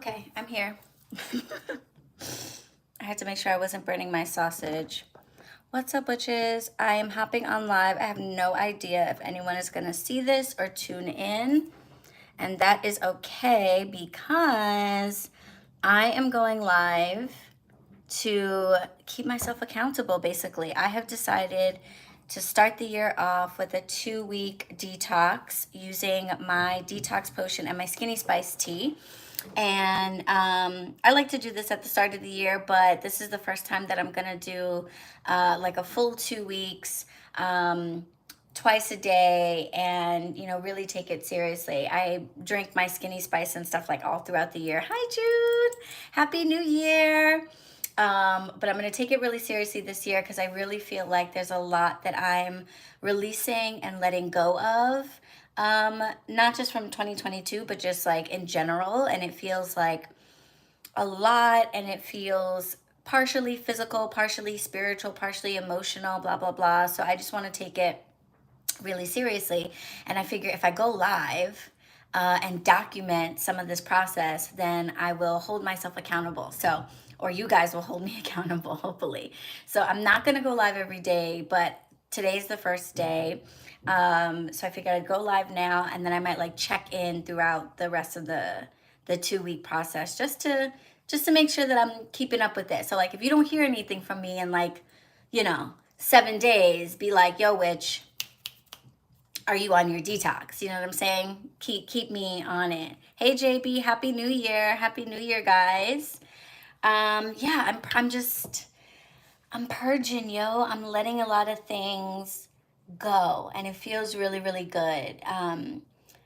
Okay, I'm here. I had to make sure I wasn't burning my sausage. What's up, witches? I am hopping on live. I have no idea if anyone is going to see this or tune in. And that is okay because I am going live to keep myself accountable, basically. I have decided to start the year off with a 2-week detox using my detox potion and my skinny spice tea. And I like to do this at the start of the year, but this is the first time that I'm gonna do like a full 2 weeks, twice a day, and really take it seriously. I drink my skinny spice and stuff like all throughout the year. Hi, Jude. Happy New Year. But I'm going to take it really seriously this year because I really feel like there's a lot that I'm releasing and letting go of. Not just from 2022, but just like in general. And it feels like a lot, and it feels partially physical, partially spiritual, partially emotional, blah, blah, blah. So I just want to take it really seriously. And I figure if I go live, and document some of this process, then I will hold myself accountable. So, or you guys will hold me accountable, hopefully. So I'm not going to go live every day, but today's the first day. So I figured I'd go live now, and then I might like check in throughout the rest of the 2-week process, just to make sure that I'm keeping up with it. So like if you don't hear anything from me in like 7 days, be like, yo, witch, are you on your detox? You know what I'm saying? Keep me on it. Hey JB, happy new year. Happy new year, guys. Yeah, I'm purging, yo. I'm letting a lot of things go, and it feels really, really good.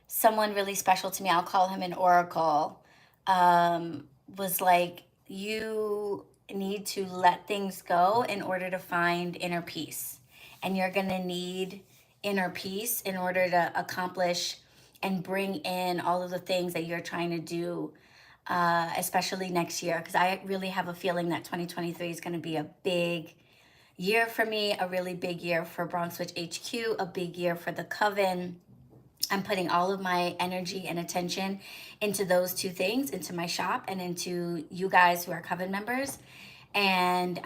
Someone really special to me, I'll call him an oracle, was like, you need to let things go in order to find inner peace. And you're gonna need inner peace in order to accomplish and bring in all of the things that you're trying to do, especially next year. Because I really have a feeling that 2023 is going to be a big year for me, a really big year for BronxWitch HQ, a big year for the Coven. I'm putting all of my energy and attention into those two things, into my shop and into you guys who are Coven members. And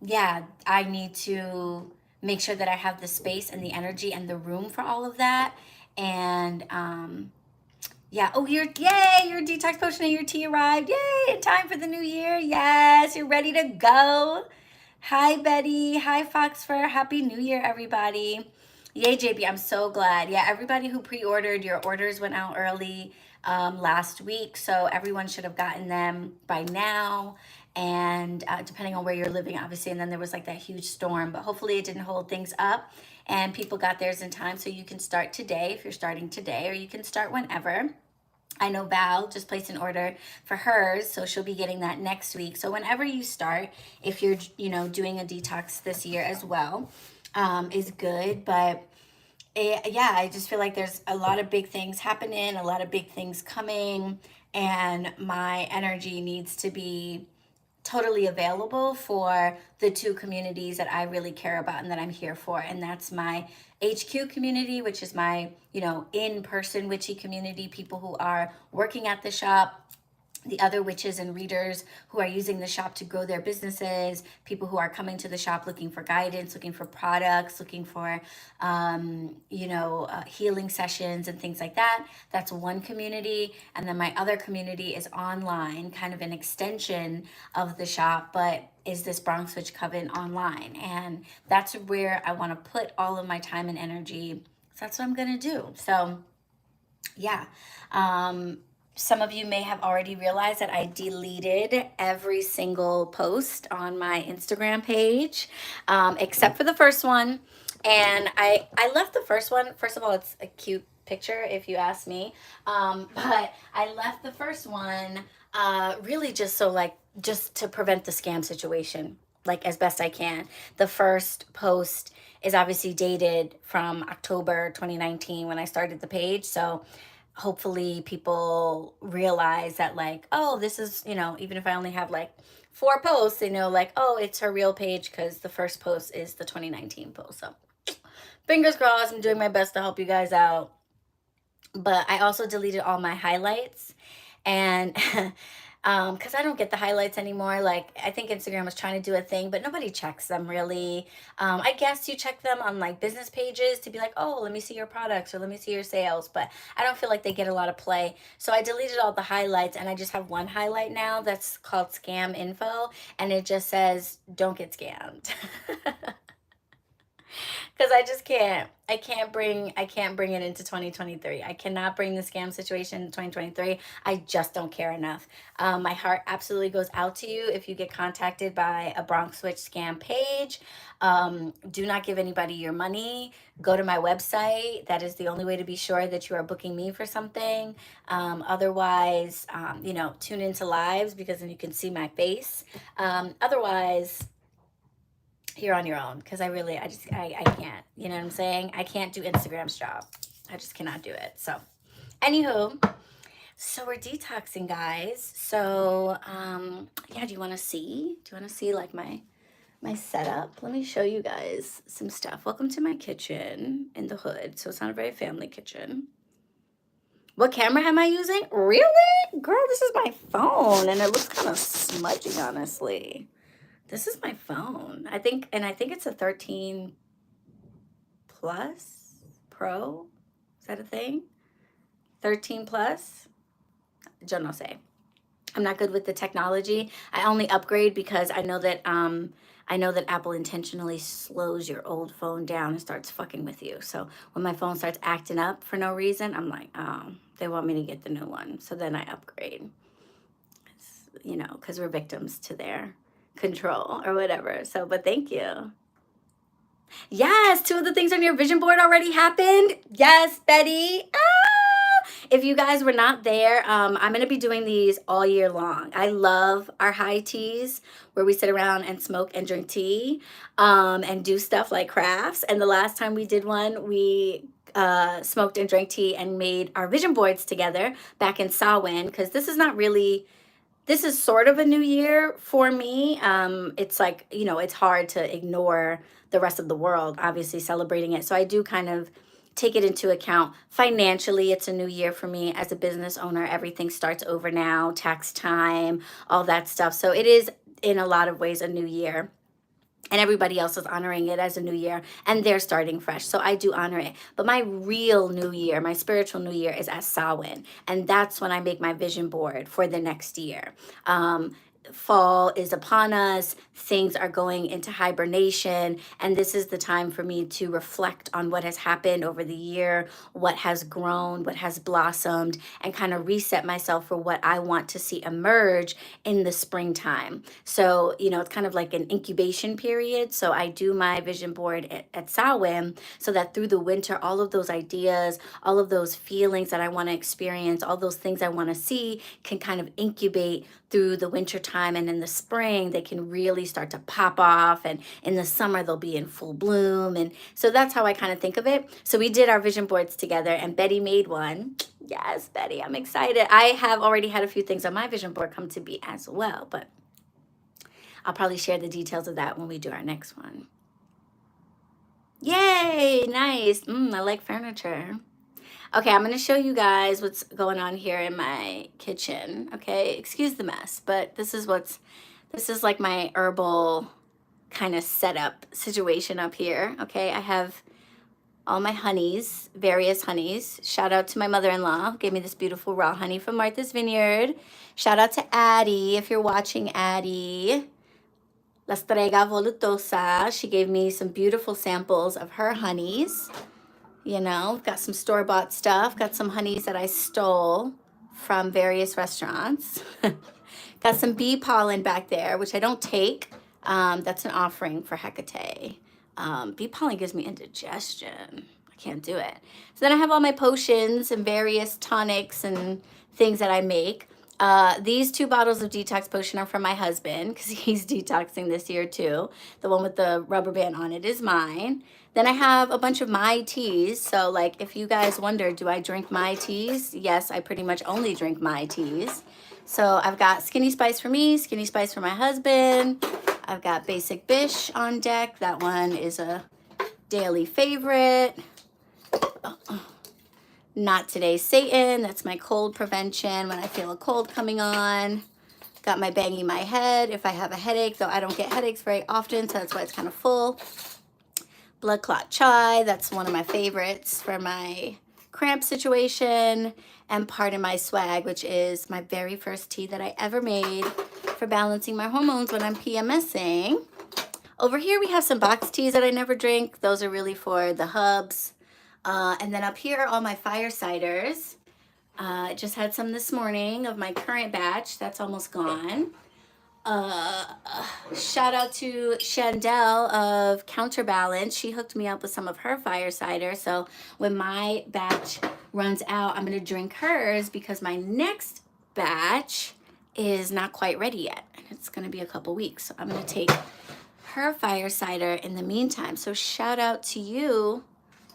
yeah, I need to make sure that I have the space and the energy and the room for all of that. And yeah, oh, your detox potion and your tea arrived. Yay, in time for the new year. Yes, you're ready to go. Hi, Betty. Hi, Foxfur. Happy New Year, everybody. Yay, JB, I'm so glad. Yeah, everybody who pre-ordered, your orders went out early last week, so everyone should have gotten them by now. And depending on where you're living, obviously, and then there was like that huge storm, but hopefully it didn't hold things up and people got theirs in time. So you can start today if you're starting today, or you can start whenever. I know Val just placed an order for hers, so she'll be getting that next week. So whenever you start, if you're doing a detox this year as well, is good. But yeah, I just feel like there's a lot of big things happening, a lot of big things coming, and my energy needs to be totally available for the two communities that I really care about and that I'm here for. And that's my HQ community, which is my, in-person witchy community, people who are working at the shop, the other witches and readers who are using the shop to grow their businesses, people who are coming to the shop looking for guidance, looking for products, looking for, healing sessions and things like that. That's one community. And then my other community is online, kind of an extension of the shop, but is this BronxWitch Coven online. And that's where I want to put all of my time and energy. So that's what I'm going to do. So yeah. Some of you may have already realized that I deleted every single post on my Instagram page, except for the first one. And I left the first one. First of all, it's a cute picture, if you ask me. But I left the first one really just to prevent the scam situation, like as best I can. The first post is obviously dated from October 2019 when I started the page. So hopefully people realize that like, oh, this is, even if I only have like 4 posts, they know like, oh, it's her real page because the first post is the 2019 post. So fingers crossed, I'm doing my best to help you guys out. But I also deleted all my highlights. And because I don't get the highlights anymore. Like, I think Instagram was trying to do a thing, but nobody checks them really. I guess you check them on like business pages to be like, oh, let me see your products or let me see your sales, but I don't feel like they get a lot of play. So I deleted all the highlights and I just have one highlight now that's called scam info, and it just says, don't get scammed. Because I just can't. I can't bring it into 2023. I cannot bring the scam situation in 2023. I just don't care enough. My heart absolutely goes out to you if you get contacted by a BronxWitch scam page. Do not give anybody your money. Go to my website. That is the only way to be sure that you are booking me for something. Otherwise, you know, tune into lives because then you can see my face. Otherwise, you're on your own, because I can't, you know what I'm saying? I can't do Instagram's job. I just cannot do it. So anywho, so we're detoxing, guys. So yeah, do you want to see like my setup? Let me show you guys some stuff. Welcome to my kitchen in the hood. So it's not a very family kitchen. What camera am I using? Really? Girl, this is my phone and it looks kind of smudgy, honestly. This is my phone. I think it's a 13 Plus Pro. Is that a thing? 13 Plus? Yo no sé. I'm not good with the technology. I only upgrade because I know that Apple intentionally slows your old phone down and starts fucking with you. So when my phone starts acting up for no reason, I'm like, oh, they want me to get the new one. So then I upgrade. You know, because we're victims to their control or whatever. So, but thank you. Yes, 2 of the things on your vision board already happened. Yes, Betty. If you guys were not there, I'm going to be doing these all year long. I love our high teas where we sit around and smoke and drink tea and do stuff like crafts. And the last time we did one, we smoked and drank tea and made our vision boards together back in Samhain, because this is sort of a new year for me. It's like, you know, it's hard to ignore the rest of the world, obviously celebrating it. So I do kind of take it into account. Financially, it's a new year for me as a business owner. Everything starts over now, tax time, all that stuff. So it is in a lot of ways a new year. And everybody else is honoring it as a new year and they're starting fresh. So I do honor it. But my real new year, my spiritual new year is at Samhain. And that's when I make my vision board for the next year. Fall is upon us. Things are going into hibernation. And this is the time for me to reflect on what has happened over the year, what has grown, what has blossomed, and kind of reset myself for what I want to see emerge in the springtime. So, you know, it's kind of like an incubation period. So I do my vision board at Samhain so that through the winter, all of those ideas, all of those feelings that I want to experience, all those things I want to see can kind of incubate through the winter time, and in the spring they can really start to pop off, and in the summer they'll be in full bloom. And so that's how I kind of think of it. So we did our vision boards together and Betty made one. Yes, Betty, I'm excited. I have already had a few things on my vision board come to be as well, but I'll probably share the details of that when we do our next one. Yay, nice. I like furniture. Okay, I'm going to show you guys what's going on here in my kitchen. Okay, excuse the mess, but this is like my herbal kind of setup situation up here. Okay, I have all my honeys, various honeys. Shout out to my mother-in-law who gave me this beautiful raw honey from Martha's Vineyard. Shout out to Addie, if you're watching, Addie. La Strega Volutosa. She gave me some beautiful samples of her honeys. You know, got some store-bought stuff, got some honeys that I stole from various restaurants. Got some bee pollen back there, which I don't take. That's an offering for Hecate. Bee pollen gives me indigestion. I can't do it. So then I have all my potions and various tonics and things that I make. These 2 bottles of detox potion are from my husband because he's detoxing this year too. The one with the rubber band on it is mine. Then I have a bunch of my teas. So like if you guys wonder, do I drink my teas? Yes, I pretty much only drink my teas. So I've got Skinny Spice for me, Skinny Spice for my husband. I've got Basic Bish on deck. That one is a daily favorite. Not Today Satan. That's my cold prevention when I feel a cold coming on. Got my banging my head if I have a headache, though I don't get headaches very often, so that's why it's kind of full. Blood clot chai. That's one of my favorites for my cramp situation. And Pardon My Swag, which is my very first tea that I ever made for balancing my hormones when I'm PMSing. Over here we have some box teas that I never drink. Those are really for the hubs. And then up here are all my fire ciders. I just had some this morning of my current batch. That's almost gone. Shout out to Chandel of Counterbalance. She hooked me up with some of her fire cider. So when my batch runs out, I'm going to drink hers because my next batch is not quite ready yet. It's going to be a couple weeks. So I'm going to take her fire cider in the meantime. So shout out to you,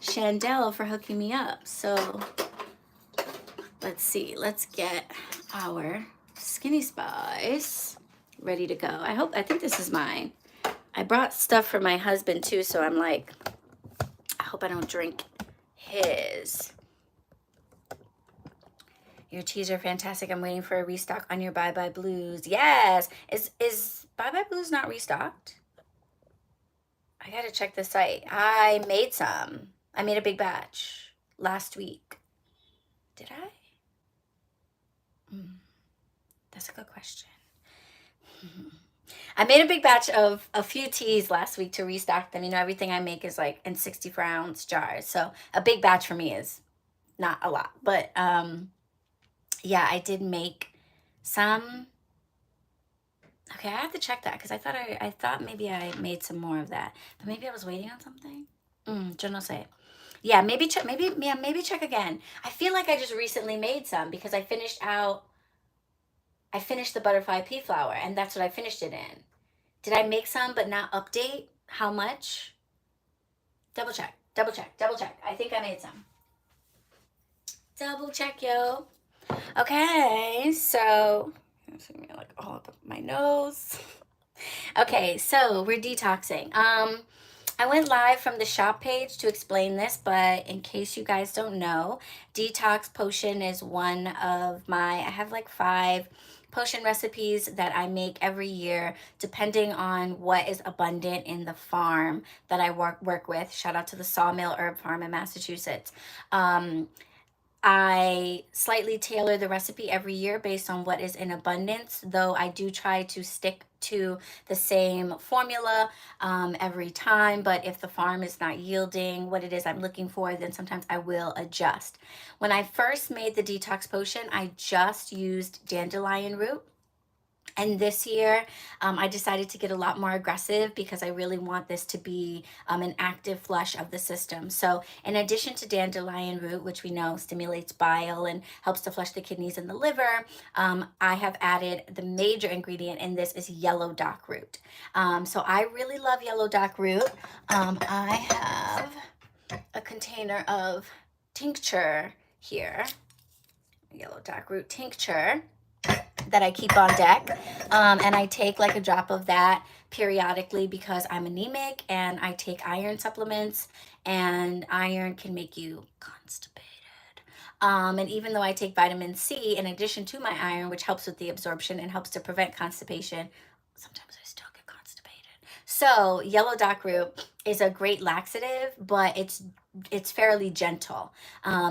Chandel, for hooking me up. So let's see. Let's get our Skinny Spice ready to go. I think this is mine. I brought stuff for my husband too, so I'm like, I hope I don't drink his. Your teas are fantastic. I'm waiting for a restock on your Bye Bye Blues. Yes. Is Bye Bye Blues not restocked? I gotta check the site. I made some. I made a big batch last week. Did I? That's a good question. I made a big batch of a few teas last week to restock them. You know, everything I make is like in 64-ounce jars. So a big batch for me is not a lot. But yeah, I did make some. Okay, I have to check that because I thought maybe I made some more of that. But maybe I was waiting on something. Yo no sé. Yeah, maybe check again. I feel like I just recently made some because I finished the butterfly pea flower, and that's what I finished it in. Did I make some but not update how much? Double check. I think I made some. Double check, yo. Okay, so like all up my nose. Okay, so we're detoxing. I went live from the shop page to explain this, but in case you guys don't know, Detox Potion is one of I have like 5 potion recipes that I make every year, depending on what is abundant in the farm that I work with. Shout out to the Sawmill Herb Farm in Massachusetts. I slightly tailor the recipe every year based on what is in abundance, though I do try to stick to the same formula every time. But if the farm is not yielding what it is I'm looking for, then sometimes I will adjust. When I first made the detox potion, I just used dandelion root. And this year, I decided to get a lot more aggressive because I really want this to be an active flush of the system. So in addition to dandelion root, which we know stimulates bile and helps to flush the kidneys and the liver, I have added the major ingredient in this is yellow dock root. So I really love yellow dock root. I have a container of tincture here, yellow dock root tincture, that I keep on deck, and I take like a drop of that periodically because I'm anemic and I take iron supplements, and iron can make you constipated. And even though I take vitamin C in addition to my iron, which helps with the absorption and helps to prevent constipation, sometimes I still get constipated. So yellow dock root is a great laxative, but it's fairly gentle.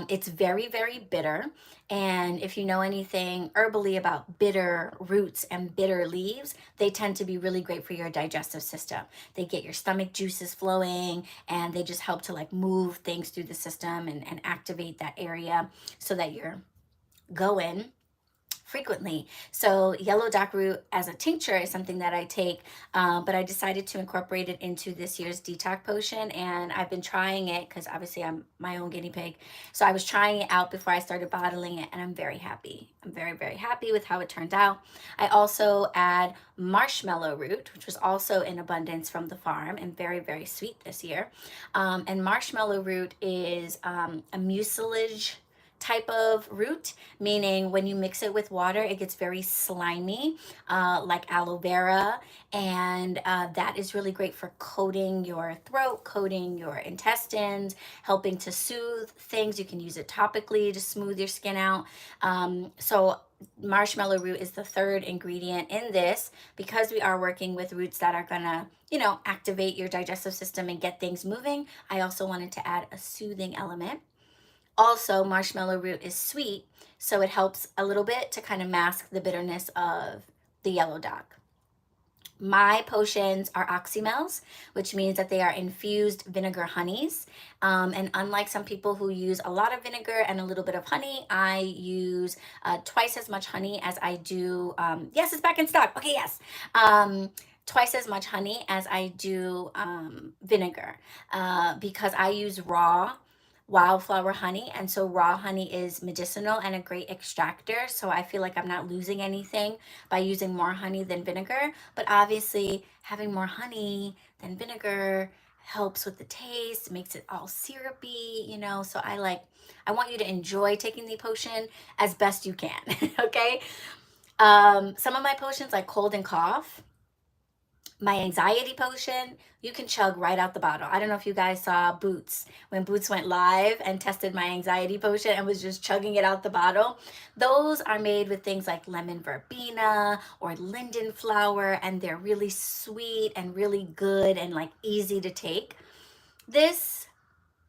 It's very, very bitter. And if you know anything herbally about bitter roots and bitter leaves, they tend to be really great for your digestive system. They get your stomach juices flowing, and they just help to like move things through the system and activate that area so that you're going frequently. So yellow dock root as a tincture is something that I take, but I decided to incorporate it into this year's detox potion, and I've been trying it because obviously I'm my own guinea pig. So I was trying it out before I started bottling it, and I'm very happy. I'm very, very happy with how it turned out. I also add marshmallow root, which was also in abundance from the farm and very, very sweet this year. And marshmallow root is a mucilage type of root, meaning when you mix it with water, it gets very slimy, like aloe vera. And that is really great for coating your throat, coating your intestines, helping to soothe things. You can use it topically to smooth your skin out. So marshmallow root is the third ingredient in this, because we are working with roots that are gonna, you know, activate your digestive system and get things moving. I also wanted to add a soothing element. Also, marshmallow root is sweet, so it helps a little bit to kind of mask the bitterness of the yellow dog. My potions are oxymels, which means that they are infused vinegar honeys. And unlike some people who use a lot of vinegar and a little bit of honey, I use twice as much honey as I do. Yes, it's back in stock. Okay, yes. Twice as much honey as I do vinegar, because I use raw wildflower honey, and so raw honey is medicinal and a great extractor, so I feel like I'm not losing anything by using more honey than vinegar. But obviously having more honey than vinegar helps with the taste, makes it all syrupy, you know. So I want you to enjoy taking the potion as best you can. Okay. Some of my potions, like cold and cough, my anxiety potion, you can chug right out the bottle. I don't know if you guys saw Boots, when Boots went live and tested my anxiety potion and was just chugging it out the bottle. Those are made with things like lemon verbena or linden flower, and they're really sweet and really good and like easy to take. This,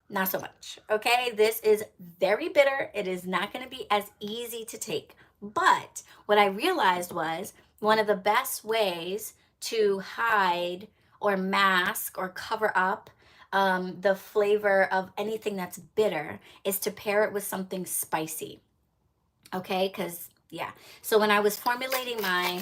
not so much, okay? This is very bitter. It is not going to be as easy to take. But what I realized was one of the best ways to hide or mask or cover up the flavor of anything that's bitter is to pair it with something spicy. Okay, because yeah. So when I was formulating my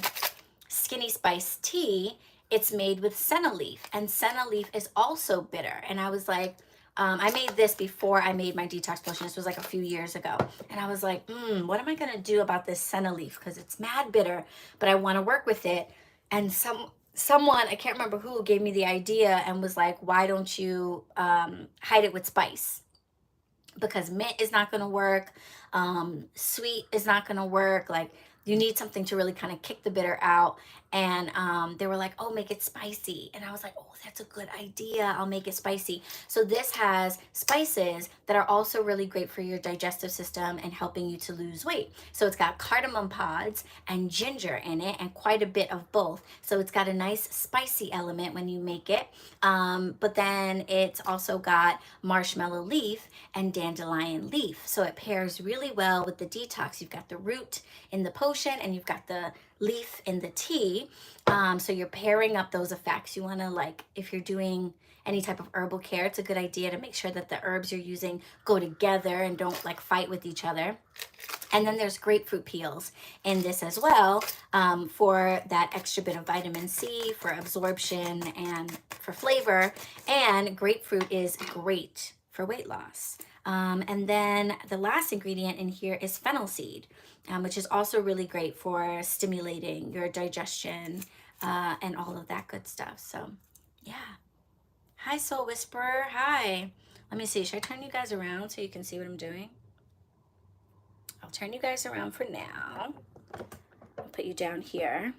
skinny spice tea, it's made with senna leaf, and senna leaf is also bitter. And I was like, I made this before I made my detox potion. This was like a few years ago. And I was like, what am I going to do about this senna leaf? Because it's mad bitter, but I want to work with it. And someone, I can't remember who, gave me the idea and was like, why don't you hide it with spice? Because mint is not going to work. Sweet is not going to work. Like, you need something to really kind of kick the bitter out. And they were like, oh, make it spicy. And I was like, oh, that's a good idea. I'll make it spicy. So this has spices that are also really great for your digestive system and helping you to lose weight. So it's got cardamom pods and ginger in it, and quite a bit of both. So it's got a nice spicy element when you make it. But then it's also got marshmallow leaf and dandelion leaf. So it pairs really well with the detox. You've got the root in the potion and you've got the leaf in the tea. So you're pairing up those effects. You want to, like, if you're doing any type of herbal care, it's a good idea to make sure that the herbs you're using go together and don't like fight with each other. And then there's grapefruit peels in this as well, for that extra bit of vitamin C, for absorption and for flavor. And grapefruit is great for weight loss. And then the last ingredient in here is fennel seed, which is also really great for stimulating your digestion and all of that good stuff. So yeah. Hi, Soul Whisperer. Hi. Let me see. Should I turn you guys around so you can see what I'm doing? I'll turn you guys around for now. I'll put you down here.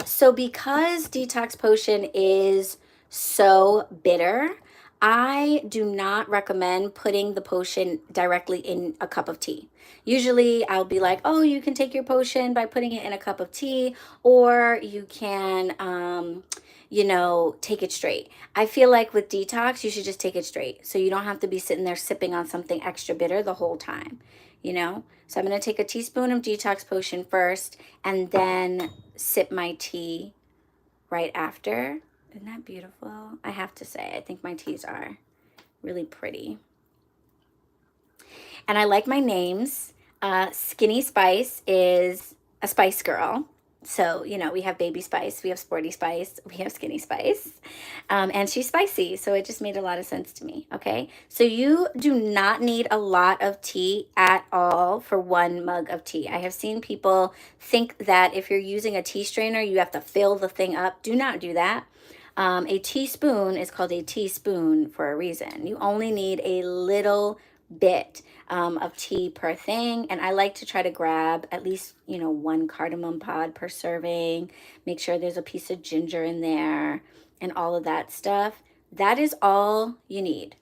So because Detox Potion is so bitter, I do not recommend putting the potion directly in a cup of tea. Usually I'll be like, oh, you can take your potion by putting it in a cup of tea, or you can, take it straight. I feel like with detox, you should just take it straight. So you don't have to be sitting there sipping on something extra bitter the whole time, So I'm going to take a teaspoon of detox potion first and then sip my tea right after. Isn't that beautiful? I have to say, I think my teas are really pretty. And I like my names. Skinny Spice is a spice girl. So, we have Baby Spice, we have Sporty Spice, we have Skinny Spice, and she's spicy. So it just made a lot of sense to me, okay? So you do not need a lot of tea at all for 1 mug of tea. I have seen people think that if you're using a tea strainer, you have to fill the thing up. Do not do that. A teaspoon is called a teaspoon for a reason. You only need a little bit. of tea per thing. And I like to try to grab at least, you know, 1 cardamom pod per serving. Make sure there's a piece of ginger in there and all of that stuff. That is all you need.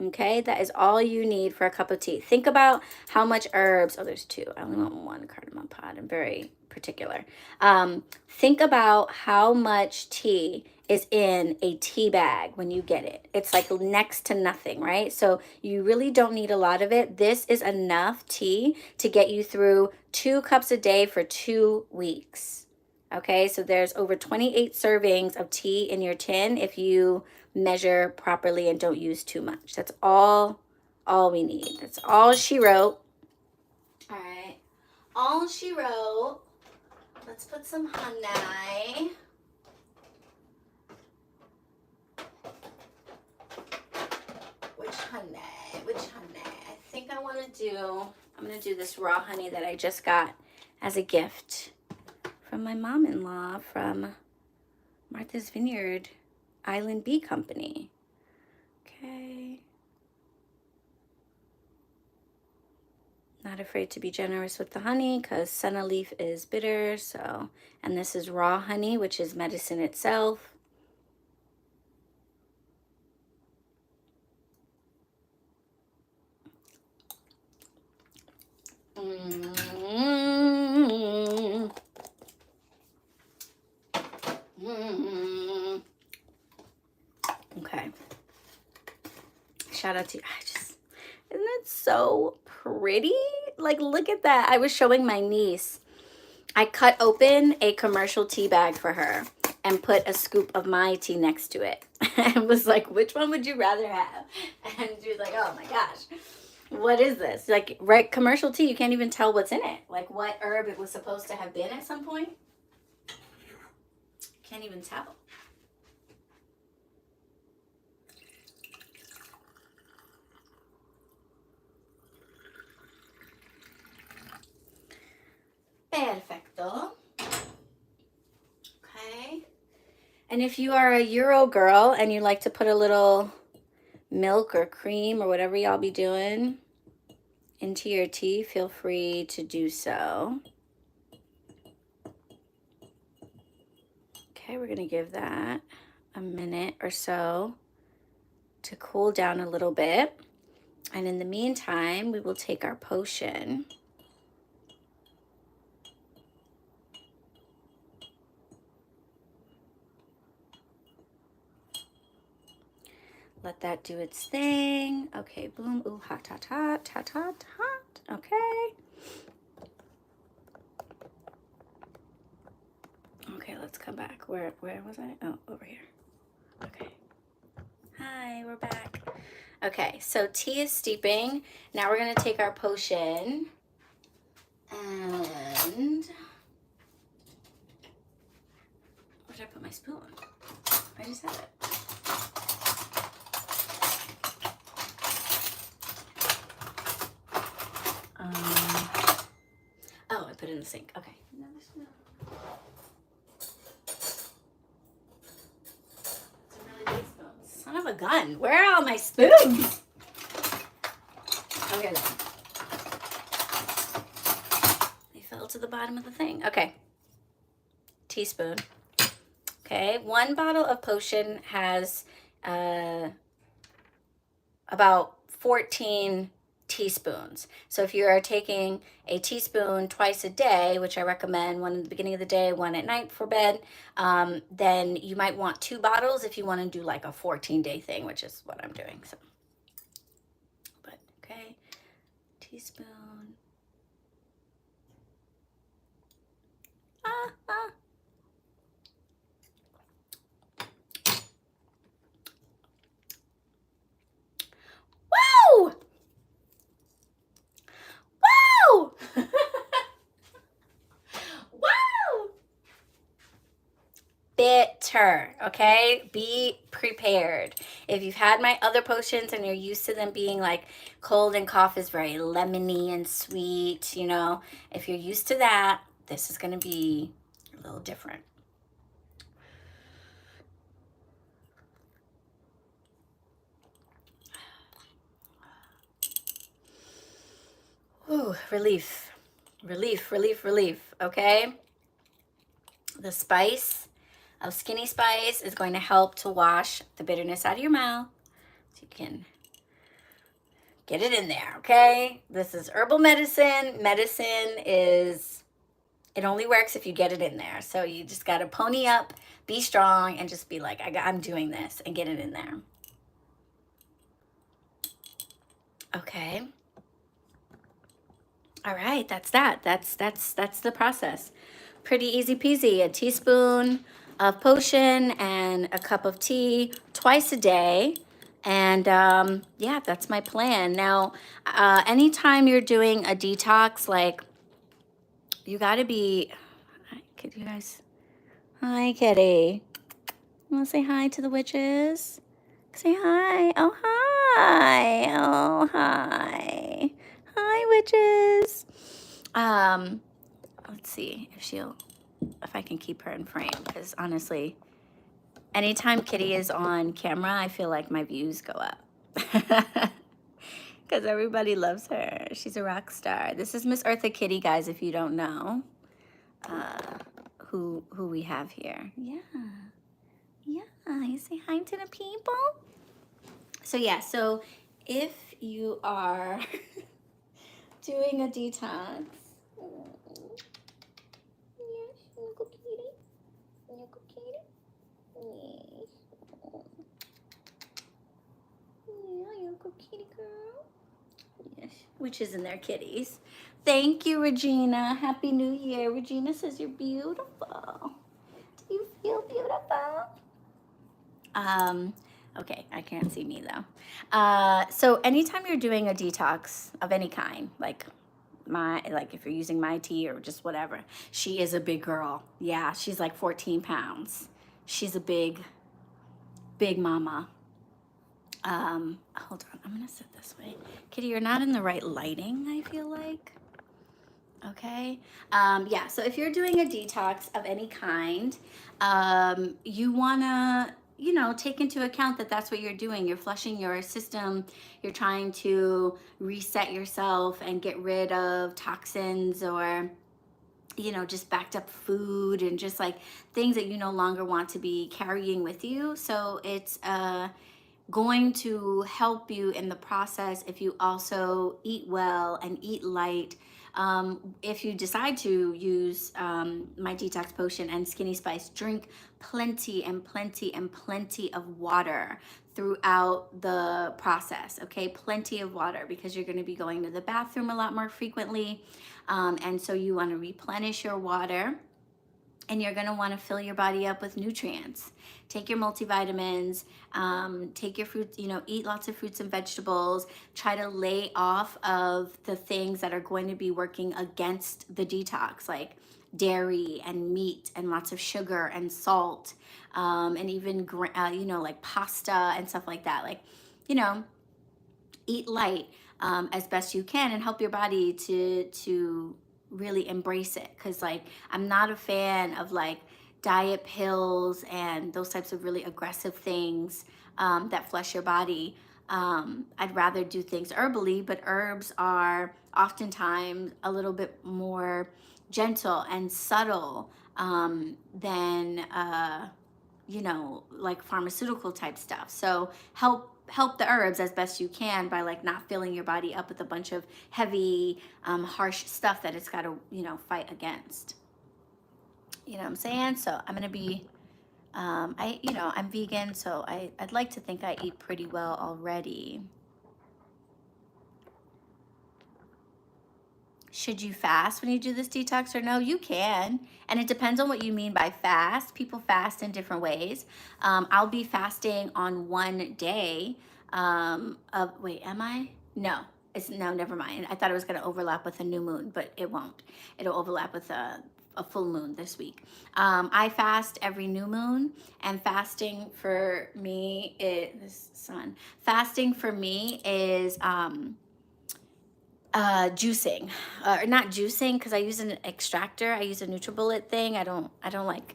Okay, that is all you need for a cup of tea. Think about how much herbs. Oh, there's 2. I only want 1 cardamom pod. I'm very particular. Think about how much tea is in a tea bag when you get it. It's like next to nothing, right? So you really don't need a lot of it. This is enough tea to get you through 2 cups a day for 2 weeks. Okay, so there's over 28 servings of tea in your tin if you measure properly and don't use too much. That's all we need. That's all she wrote. All right, all she wrote. Let's put some honey. Which honey? I think I want to do, I'm going to do this raw honey that I just got as a gift from my mom-in-law from Martha's Vineyard Island Bee Company. Okay. Not afraid to be generous with the honey because senna leaf is bitter. So, and this is raw honey, which is medicine itself. Okay. Shout out to you. Isn't it so pretty? Like, look at that. I was showing my niece. I cut open a commercial tea bag for her and put a scoop of my tea next to it. And was like, which one would you rather have? And she was like, oh my gosh, what is this? Like, right, commercial tea, you can't even tell what's in it. Like, what herb it was supposed to have been at some point. Can't even tell. Perfecto. Okay. And if you are a Euro girl and you like to put a little milk or cream or whatever y'all be doing into your tea, feel free to do so. Okay, we're gonna give that a minute or so to cool down a little bit. And in the meantime, we will take our potion. Let that do its thing. Okay, boom, ooh, hot, hot, hot, hot, hot, hot. Okay. Okay, let's come back. Where was I? Oh, over here. Okay. Hi, we're back. Okay, so tea is steeping. Now we're gonna take our potion and where did I put my spoon? I just had it. Oh, I put it in the sink. Okay. Son of a gun. Where are all my spoons? Okay, then. They fell to the bottom of the thing. Okay. Teaspoon. Okay. 1 bottle of potion has about 14 teaspoons. So if you are taking a teaspoon twice a day, which I recommend, 1 in the beginning of the day, 1 at night for bed, then you might want 2 bottles if you want to do like a 14-day thing, which is what I'm doing. So, but okay, teaspoon. Woo! Woo! Woo! Bitter, okay? Be prepared. If you've had my other potions and you're used to them being like cold and cough is very lemony and sweet, you know, if you're used to that, this is going to be a little different. Whew, relief, relief, relief, relief, okay? The spice of Skinny Spice is going to help to wash the bitterness out of your mouth so you can get it in there, okay? This is herbal medicine. Medicine is, it only works if you get it in there. So you just got to pony up, be strong, and just be like, I'm doing this, and get it in there. Okay. All right, that's that. That's the process. Pretty easy peasy. A teaspoon of potion and a cup of tea twice a day. And yeah, that's my plan. Now, anytime you're doing a detox, like, you got to be, could you guys, hi, kitty. You want to say hi to the witches? Say hi. Oh, hi. Oh, hi. Hi, witches. Let's see if I can keep her in frame, because honestly, anytime Kitty is on camera, I feel like my views go up. Because everybody loves her. She's a rock star. This is Miss Eartha Kitty, guys, if you don't know who we have here. Yeah. You say hi to the people. So yeah, so if you are doing a detox, yes, Uncle Kitty, Uncle Kitty, yeah, Uncle Kitty girl, yes, witches and their kitties. Thank you, Regina. Happy New Year. Regina says you're beautiful. Do you feel beautiful? Okay, I can't see me though. So anytime you're doing a detox of any kind, like if you're using my tea or just whatever, she is a big girl. Yeah, she's like 14 pounds. She's a big mama. Hold on, I'm gonna sit this way. Kitty, you're not in the right lighting, I feel like. Okay. Yeah, so if you're doing a detox of any kind, you wanna, take into account that that's what you're doing. You're flushing your system. You're trying to reset yourself and get rid of toxins or, just backed up food and just like things that you no longer want to be carrying with you. So it's going to help you in the process if you also eat well and eat light. If you decide to use my detox potion and Skinny Spice, drink plenty and plenty and plenty of water throughout the process, okay? Plenty of water, because you're going to be going to the bathroom a lot more frequently. And so you want to replenish your water. And you're going to want to fill your body up with nutrients. Take your multivitamins, take your fruits, eat lots of fruits and vegetables. Try to lay off of the things that are going to be working against the detox, like dairy and meat and lots of sugar and salt, and even, like pasta and stuff like that. Like, eat light as best you can and help your body to really embrace it. Because like, I'm not a fan of like diet pills and those types of really aggressive things that flush your body. I'd rather do things herbally, but herbs are oftentimes a little bit more gentle and subtle than like pharmaceutical type stuff. So help the herbs as best you can by like not filling your body up with a bunch of heavy, harsh stuff that it's got to, fight against. You know what I'm saying? So I'm going to be, I'm vegan, so I'd like to think I eat pretty well already. Should you fast when you do this detox or no? You can. And it depends on what you mean by fast. People fast in different ways. I'll be fasting on one day wait, am I? No. No, never mind. I thought it was going to overlap with a new moon, but it won't. It'll overlap with a full moon this week. I fast every new moon, and fasting for me fasting for me is juicing, or not juicing, because I use an extractor. I use a NutriBullet thing. I don't like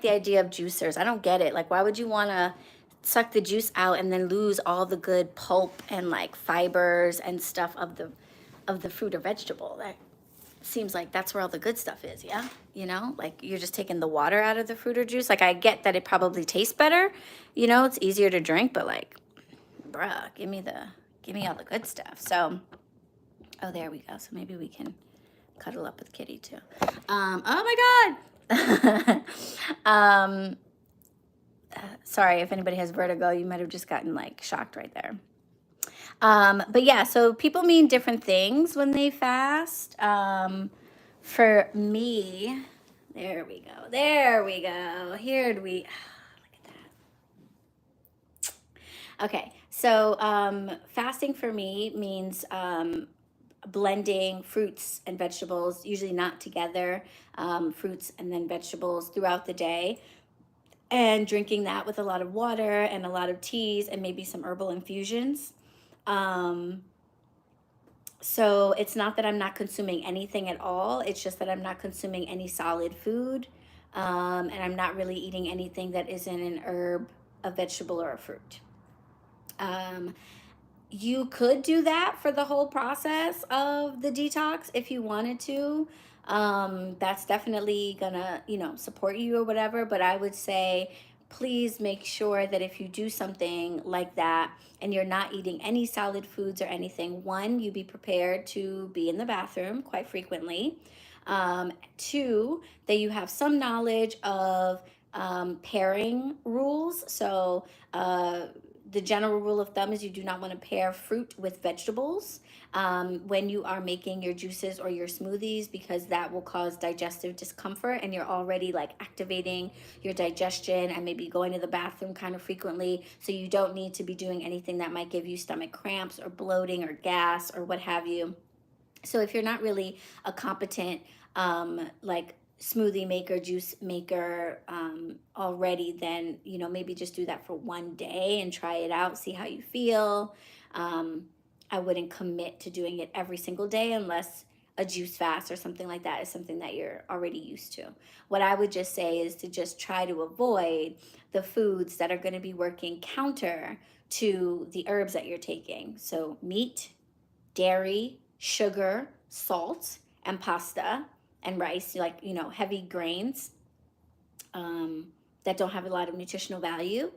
the idea of juicers. I don't get it. Like, why would you want to suck the juice out and then lose all the good pulp and like fibers and stuff of of the fruit or vegetable. That seems like that's where all the good stuff is, yeah? You know, like you're just taking the water out of the fruit or juice. Like I get that it probably tastes better, you know, it's easier to drink, but like, bruh, give me all the good stuff. So, oh, there we go. So maybe we can cuddle up with Kitty too. Oh my God. Sorry if anybody has vertigo, you might have just gotten like shocked right there. But yeah, so people mean different things when they fast. For me, there we go. Here do we, look at that. Okay, so fasting for me means blending fruits and vegetables, usually not together, fruits and then vegetables throughout the day, and drinking that with a lot of water and a lot of teas and maybe some herbal infusions. So it's not that I'm not consuming anything at all. It's just that I'm not consuming any solid food. And I'm not really eating anything that isn't an herb, a vegetable, or a fruit. You could do that for the whole process of the detox if you wanted to. That's definitely gonna, you know, support you or whatever. But I would say, please make sure that if you do something like that and you're not eating any solid foods or anything, one, you be prepared to be in the bathroom quite frequently. Two, that you have some knowledge of pairing rules. So, the general rule of thumb is you do not want to pair fruit with vegetables when you are making your juices or your smoothies, because that will cause digestive discomfort and you're already like activating your digestion and maybe going to the bathroom kind of frequently. So you don't need to be doing anything that might give you stomach cramps or bloating or gas or what have you. So if you're not really a competent like smoothie maker, juice maker already, then, you know, maybe just do that for one day and try it out, see how you feel. I wouldn't commit to doing it every single day unless a juice fast or something like that is something that you're already used to. What I would just say is to just try to avoid the foods that are going to be working counter to the herbs that you're taking. So meat, dairy, sugar, salt, and pasta and rice, like, you know, heavy grains that don't have a lot of nutritional value.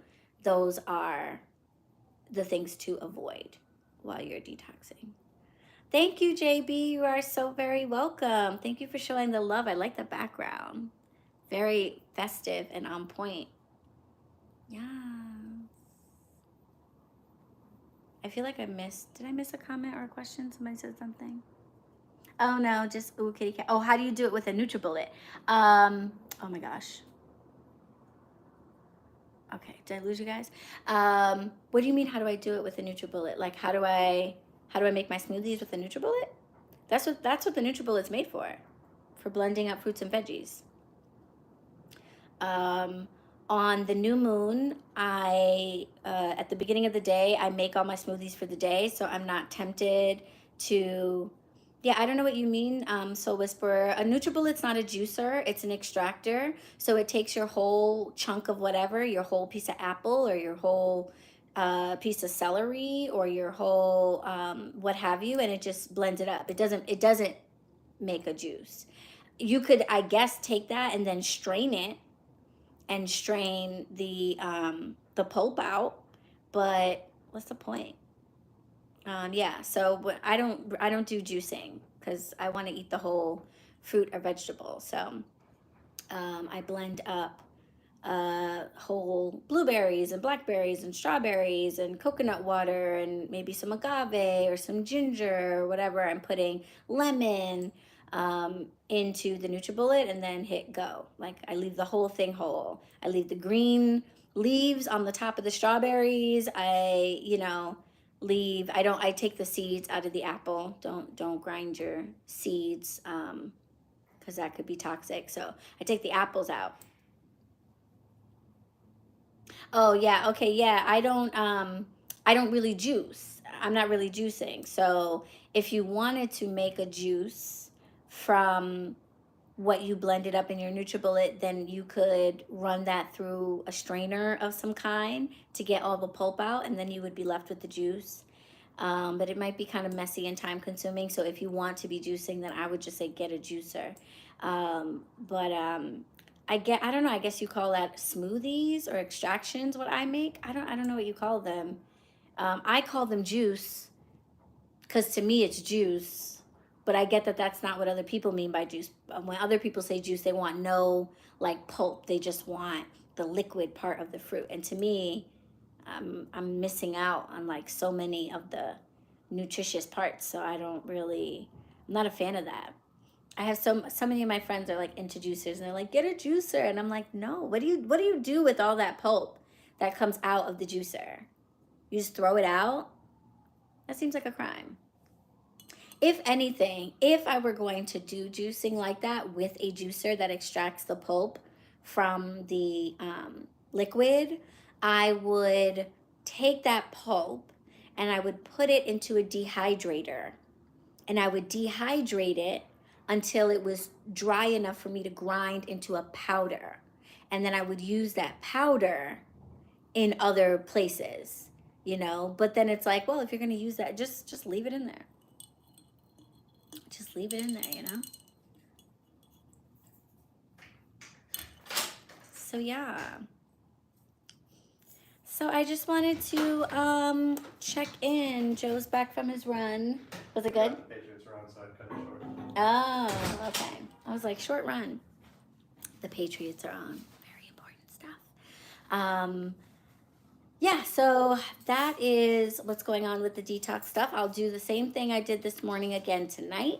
Those are the things to avoid while you're detoxing. Thank you, JB. You are so very welcome. Thank you for showing the love. I like the background. Very festive and on point. Yeah. I feel like did I miss a comment or a question? Somebody said something. Oh no, just ooh kitty cat. Oh, how do you do it with a NutriBullet? Oh my gosh. Okay, did I lose you guys? What do you mean? How do I do it with a NutriBullet? Like, how do I make my smoothies with a NutriBullet? That's what the NutriBullet's made for blending up fruits and veggies. On the new moon, I at the beginning of the day, I make all my smoothies for the day, so I'm not tempted to. Yeah, I don't know what you mean, Soul Whisperer. A NutriBullet's not a juicer, it's an extractor. So it takes your whole chunk of whatever, your whole piece of apple or your whole piece of celery or your whole what have you, and it just blends it up. It doesn't make a juice. You could, I guess, take that and then strain it and strain the pulp out, but what's the point? Yeah, so I don't do juicing because I want to eat the whole fruit or vegetable. So I blend up whole blueberries and blackberries and strawberries and coconut water and maybe some agave or some ginger or whatever. I'm putting lemon into the NutriBullet and then hit go. Like I leave the whole thing whole. I leave the green leaves on the top of the strawberries. I take the seeds out of the apple. Don't grind your seeds because that could be toxic. So I take the apples out. Oh yeah, okay, yeah. I don't really juice. I'm not really juicing. So if you wanted to make a juice from what you blended up in your NutriBullet, then you could run that through a strainer of some kind to get all the pulp out, and then you would be left with the juice. But it might be kind of messy and time consuming. So if you want to be juicing, then I would just say get a juicer. But I don't know, I guess you call that smoothies or extractions, what I make. I don't know what you call them. I call them juice because to me it's juice, but I get that that's not what other people mean by juice. When other people say juice, they want no like pulp. They just want the liquid part of the fruit. And to me, I'm missing out on like so many of the nutritious parts. So I'm not a fan of that. I have so many of my friends are like into juicers and they're like, get a juicer. And I'm like, no, what do you do with all that pulp that comes out of the juicer? You just throw it out? That seems like a crime. If anything, if I were going to do juicing like that with a juicer that extracts the pulp from the liquid, I would take that pulp and I would put it into a dehydrator and I would dehydrate it until it was dry enough for me to grind into a powder. And then I would use that powder in other places, you know? But then it's like, well, if you're gonna use that, just leave it in there. Just leave it in there, you know? So yeah. So I just wanted to check in. Joe's back from his run. Was it good? The Patriots are on, so I cut it short. Oh, okay. I was like, short run. The Patriots are on. Very important stuff. Yeah, so that is what's going on with the detox stuff. I'll do the same thing I did this morning again tonight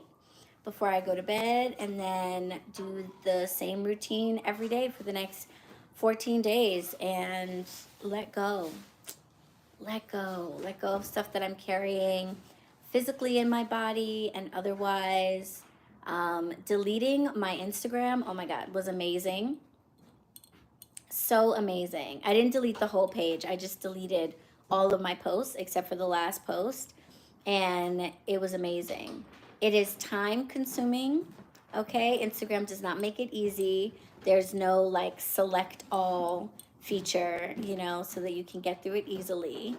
before I go to bed, and then do the same routine every day for the next 14 days and let go. Let go of stuff that I'm carrying physically in my body and otherwise. Deleting my Instagram, oh my God, was amazing. So amazing. I didn't delete the whole page. I just deleted all of my posts except for the last post. And it was amazing. It is time consuming. Okay. Instagram does not make it easy. There's no like select all feature, you know, so that you can get through it easily.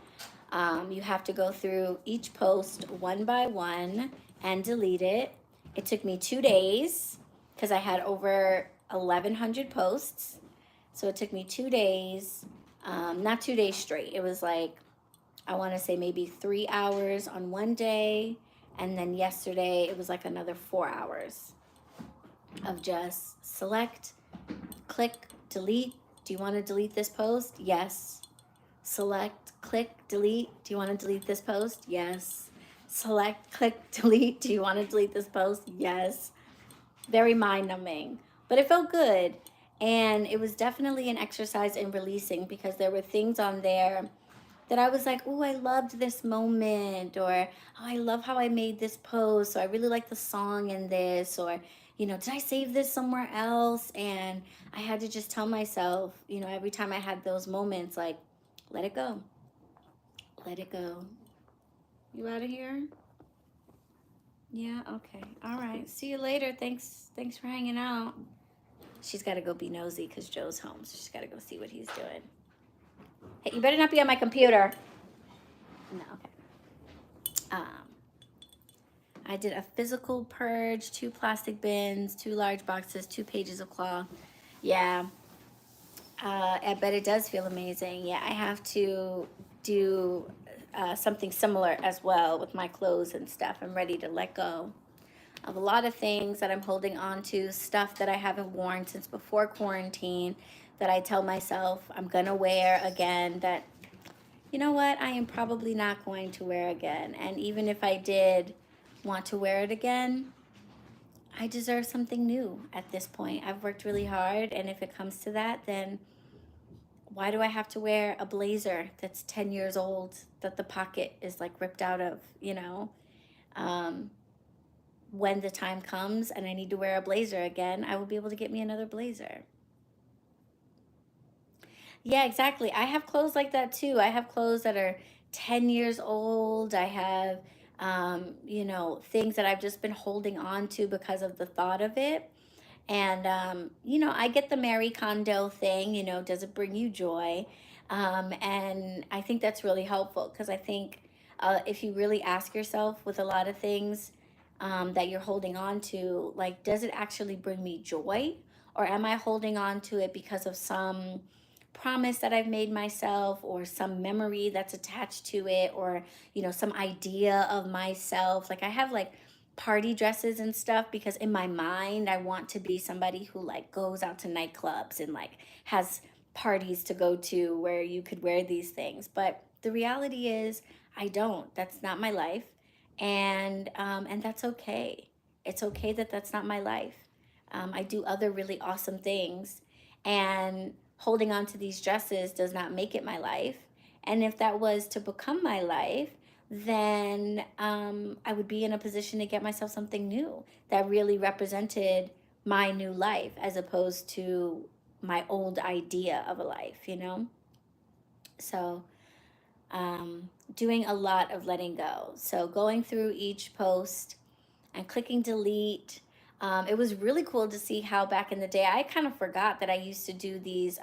You have to go through each post one by one and delete it. It took me 2 days because I had over 1,100 posts. So it took me 2 days, not 2 days straight. It was like, I want to say maybe 3 hours on one day. And then yesterday, it was like another 4 hours of just select, click, delete. Do you want to delete this post? Yes. Select, click, delete. Do you want to delete this post? Yes. Select, click, delete. Do you want to delete this post? Yes. Very mind-numbing, but it felt good. And it was definitely an exercise in releasing because there were things on there that I was like, oh, I loved this moment, or oh, I love how I made this post, or I really like the song in this, or, you know, did I save this somewhere else? And I had to just tell myself, you know, every time I had those moments, like, let it go. Let it go. You out of here? Yeah, okay. All right. See you later. Thanks for hanging out. She's got to go be nosy because Joe's home, so she's got to go see what he's doing. Hey, you better not be on my computer. No, okay. I did a physical purge, 2 plastic bins, 2 large boxes, 2 pages of cloth. Yeah. I bet it does feel amazing. Yeah, I have to do something similar as well with my clothes and stuff. I'm ready to let go of a lot of things that I'm holding on to, stuff that I haven't worn since before quarantine, that I tell myself I'm gonna wear again, that, you know what, I am probably not going to wear again. And even if I did want to wear it again, I deserve something new at this point. I've worked really hard, and if it comes to that, then why do I have to wear a blazer that's 10 years old that the pocket is like ripped out of, you know? When the time comes and I need to wear a blazer again, I will be able to get me another blazer. Yeah, exactly. I have clothes like that too. I have clothes that are 10 years old. I have, you know, things that I've just been holding on to because of the thought of it. And, you know, I get the Marie Kondo thing, you know, does it bring you joy? And I think that's really helpful because I think if you really ask yourself with a lot of things that you're holding on to, like, does it actually bring me joy? Or am I holding on to it because of some promise that I've made myself, or some memory that's attached to it, or, some idea of myself? Like, I have like party dresses and stuff because in my mind, I want to be somebody who like goes out to nightclubs and like has parties to go to where you could wear these things. But the reality is, I don't. That's not my life, and that's okay. It's okay that that's not my life. I do other really awesome things, and holding on to these dresses does not make it my life. And if that was to become my life, then I would be in a position to get myself something new that really represented my new life, as opposed to my old idea of a life. So, doing a lot of letting go. So, going through each post and clicking delete. It was really cool to see how back in the day, I kind of forgot that I used to do these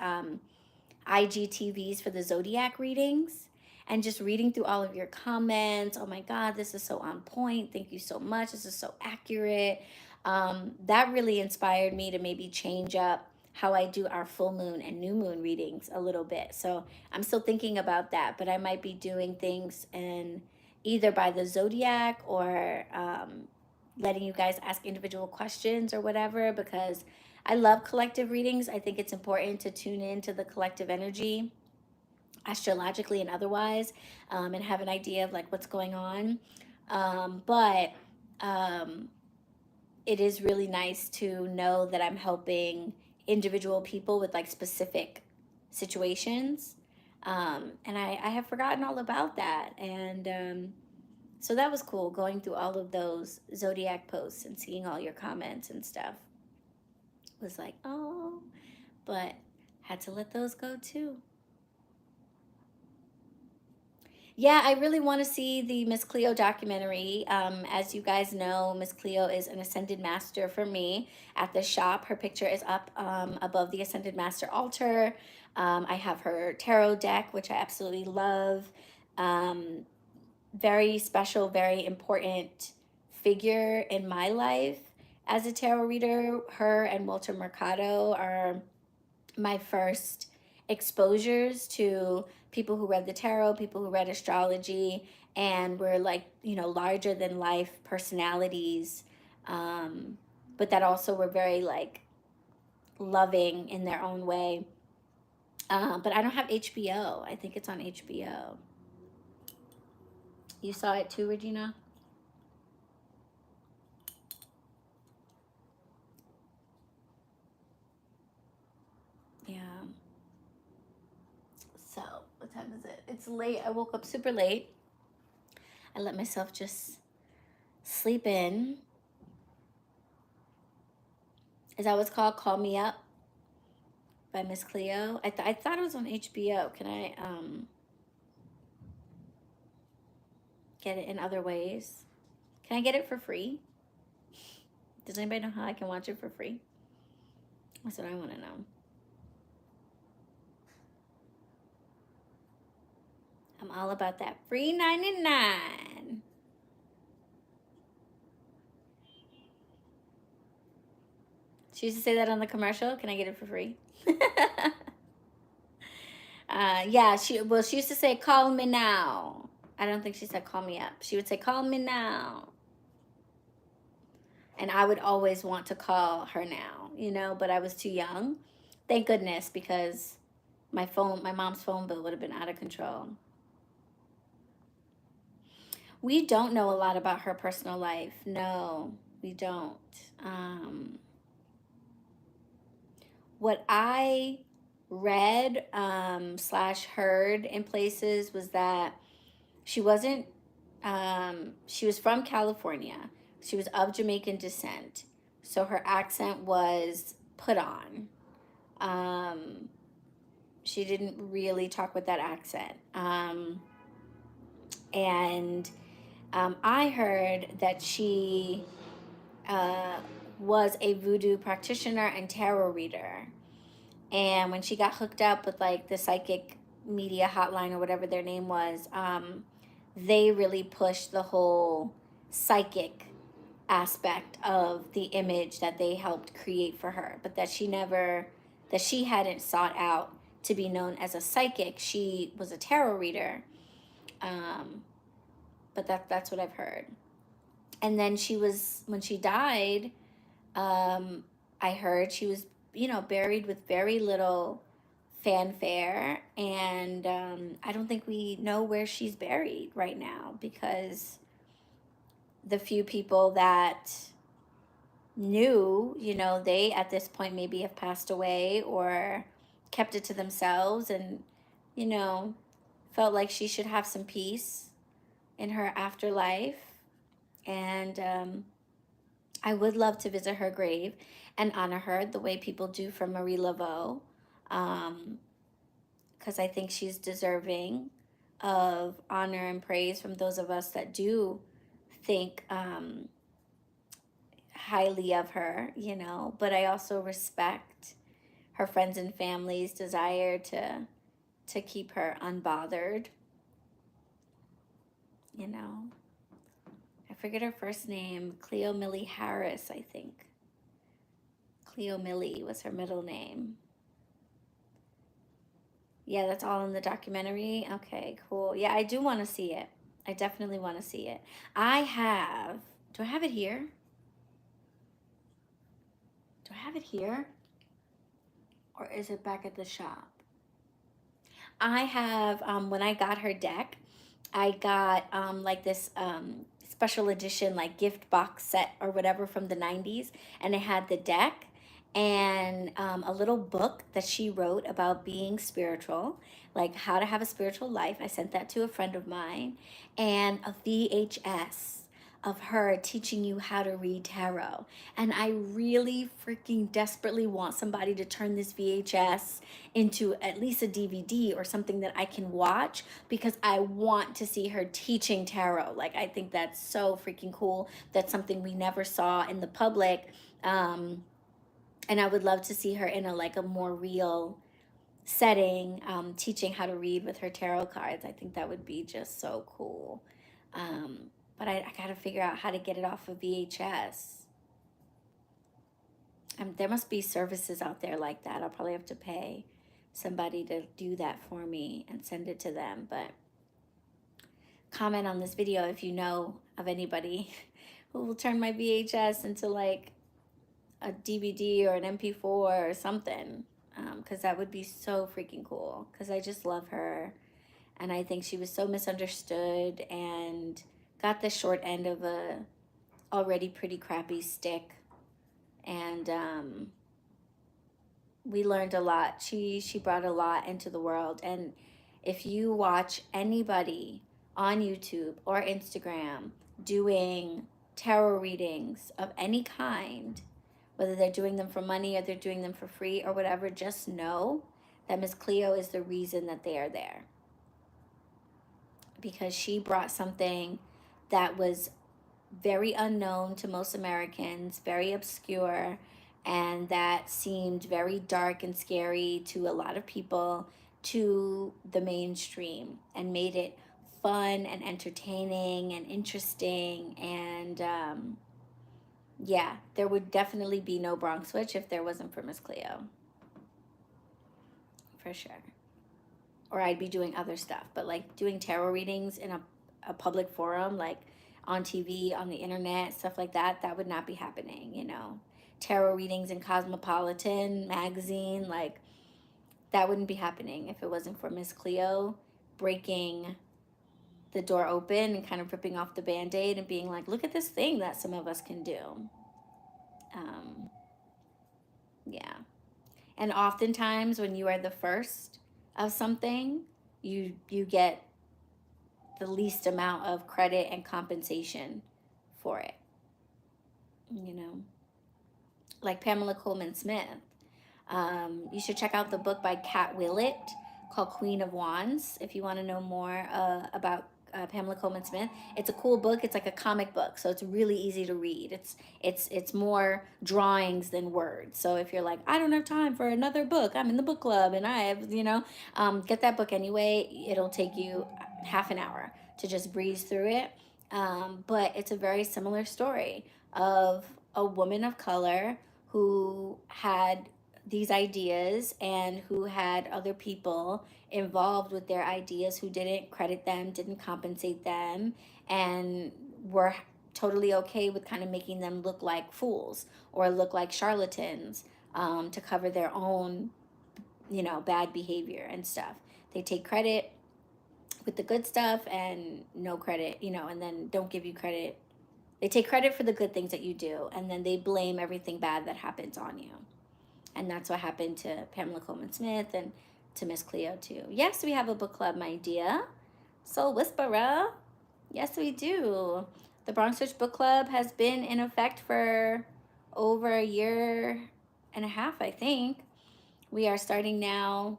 IGTVs for the Zodiac readings, and just reading through all of your comments. Oh my God, this is so on point. Thank you so much. This is so accurate. That really inspired me to maybe change up how I do our full moon and new moon readings a little bit. So I'm still thinking about that, but I might be doing things in either by the Zodiac, or letting you guys ask individual questions or whatever, because I love collective readings. I think it's important to tune into the collective energy, astrologically and otherwise, and have an idea of like what's going on. But it is really nice to know that I'm helping individual people with like specific situations. And I have forgotten all about that. And so that was cool, going through all of those Zodiac posts and seeing all your comments and stuff. It was like, oh, but had to let those go too. Yeah, I really want to see the Miss Cleo documentary. As you guys know, Miss Cleo is an Ascended Master for me at the shop. Her picture is up above the Ascended Master altar. I have her tarot deck, which I absolutely love. Very special, very important figure in my life as a tarot reader. Her and Walter Mercado are my first exposures to people who read the tarot, people who read astrology, and were like, larger than life personalities. But that also were very like loving in their own way. But I don't have HBO. I think it's on HBO. You saw it too, Regina? Yeah. So, what time is it? It's late. I woke up super late. I let myself just sleep in. Is that what's called? Call Me Up by Miss Cleo. I thought it was on HBO. Can I get it in other ways? Can I get it for free? Does anybody know how I can watch it for free? That's what I want to know. I'm all about that free 99. She used to say that on the commercial. Can I get it for free? Yeah, she used to say, call me now. I don't think she said call me up. She would say, call me now. And I would always want to call her now, but I was too young. Thank goodness, because my mom's phone bill would have been out of control. We don't know a lot about her personal life. No, we don't. What I read / heard in places was that she wasn't, she was from California. She was of Jamaican descent. So her accent was put on. She didn't really talk with that accent. And I heard that she was a voodoo practitioner and tarot reader. And when she got hooked up with like the psychic media hotline or whatever their name was, they really pushed the whole psychic aspect of the image that they helped create for her, but that she hadn't sought out to be known as a psychic. She was a tarot reader. But that's what I've heard. And then when she died, I heard she was, buried with very little fanfare. And I don't think we know where she's buried right now, because the few people that knew, they at this point maybe have passed away or kept it to themselves, and, felt like she should have some peace in her afterlife. And I would love to visit her grave and honor her the way people do for Marie Laveau, because I think she's deserving of honor and praise from those of us that do think highly of her, but I also respect her friends and family's desire to keep her unbothered. I forget her first name. Cleo Millie Harris, I think. Cleo Millie was her middle name. Yeah, that's all in the documentary. Okay, cool. Yeah, I do want to see it. I definitely want to see it. Do I have it here? Do I have it here? Or is it back at the shop? I have, when I got her deck, I got like this special edition like gift box set or whatever from the 90s, and it had the deck and a little book that she wrote about being spiritual, like how to have a spiritual life. I sent that to a friend of mine, and a VHS of her teaching you how to read tarot. And I really freaking desperately want somebody to turn this VHS into at least a DVD or something that I can watch, because I want to see her teaching tarot. Like, I think that's so freaking cool. That's something we never saw in the public. And I would love to see her in a more real setting, teaching how to read with her tarot cards. I think that would be just so cool. But I got to figure out how to get it off of VHS. There must be services out there like that. I'll probably have to pay somebody to do that for me and send it to them. But comment on this video if you know of anybody who will turn my VHS into like a DVD or an MP4 or something, because that would be so freaking cool, because I just love her, and I think she was so misunderstood and got the short end of a already pretty crappy stick. And we learned a lot. She brought a lot into the world. And if you watch anybody on YouTube or Instagram doing tarot readings of any kind, whether they're doing them for money or they're doing them for free or whatever, just know that Miss Cleo is the reason that they are there, because she brought something that was very unknown to most Americans, very obscure, and that seemed very dark and scary to a lot of people, to the mainstream, and made it fun and entertaining and interesting. And yeah, there would definitely be no BronxWitch if there wasn't for Miss Cleo, for sure. Or I'd be doing other stuff, but like doing tarot readings in a public forum, like on TV, on the internet, stuff like that, that would not be happening, Tarot readings in Cosmopolitan magazine, like that wouldn't be happening if it wasn't for Miss Cleo breaking the door open and kind of ripping off the Band-Aid and being like, look at this thing that some of us can do. Yeah. And oftentimes when you are the first of something, you get the least amount of credit and compensation for it. Like Pamela Coleman Smith. You should check out the book by Kat Willett called Queen of Wands if you want to know more about Pamela Coleman Smith. It's a cool book. It's like a comic book, so it's really easy to read. It's more drawings than words. So if you're like, I don't have time for another book, I'm in the book club and I have, get that book anyway. It'll take you half an hour to just breeze through it. But it's a very similar story of a woman of color who had these ideas and who had other people involved with their ideas who didn't credit them, didn't compensate them, and were totally okay with kind of making them look like fools or look like charlatans, to cover their own, bad behavior and stuff. They take credit with the good stuff and no credit, and then don't give you credit. They take credit for the good things that you do, and then they blame everything bad that happens on you. And that's what happened to Pamela Coleman Smith and to Miss Cleo too. Yes, we have a book club, my dear. Soul Whisperer. Yes, we do. The BronxWitch Book Club has been in effect for over a year and a half, I think. We are starting now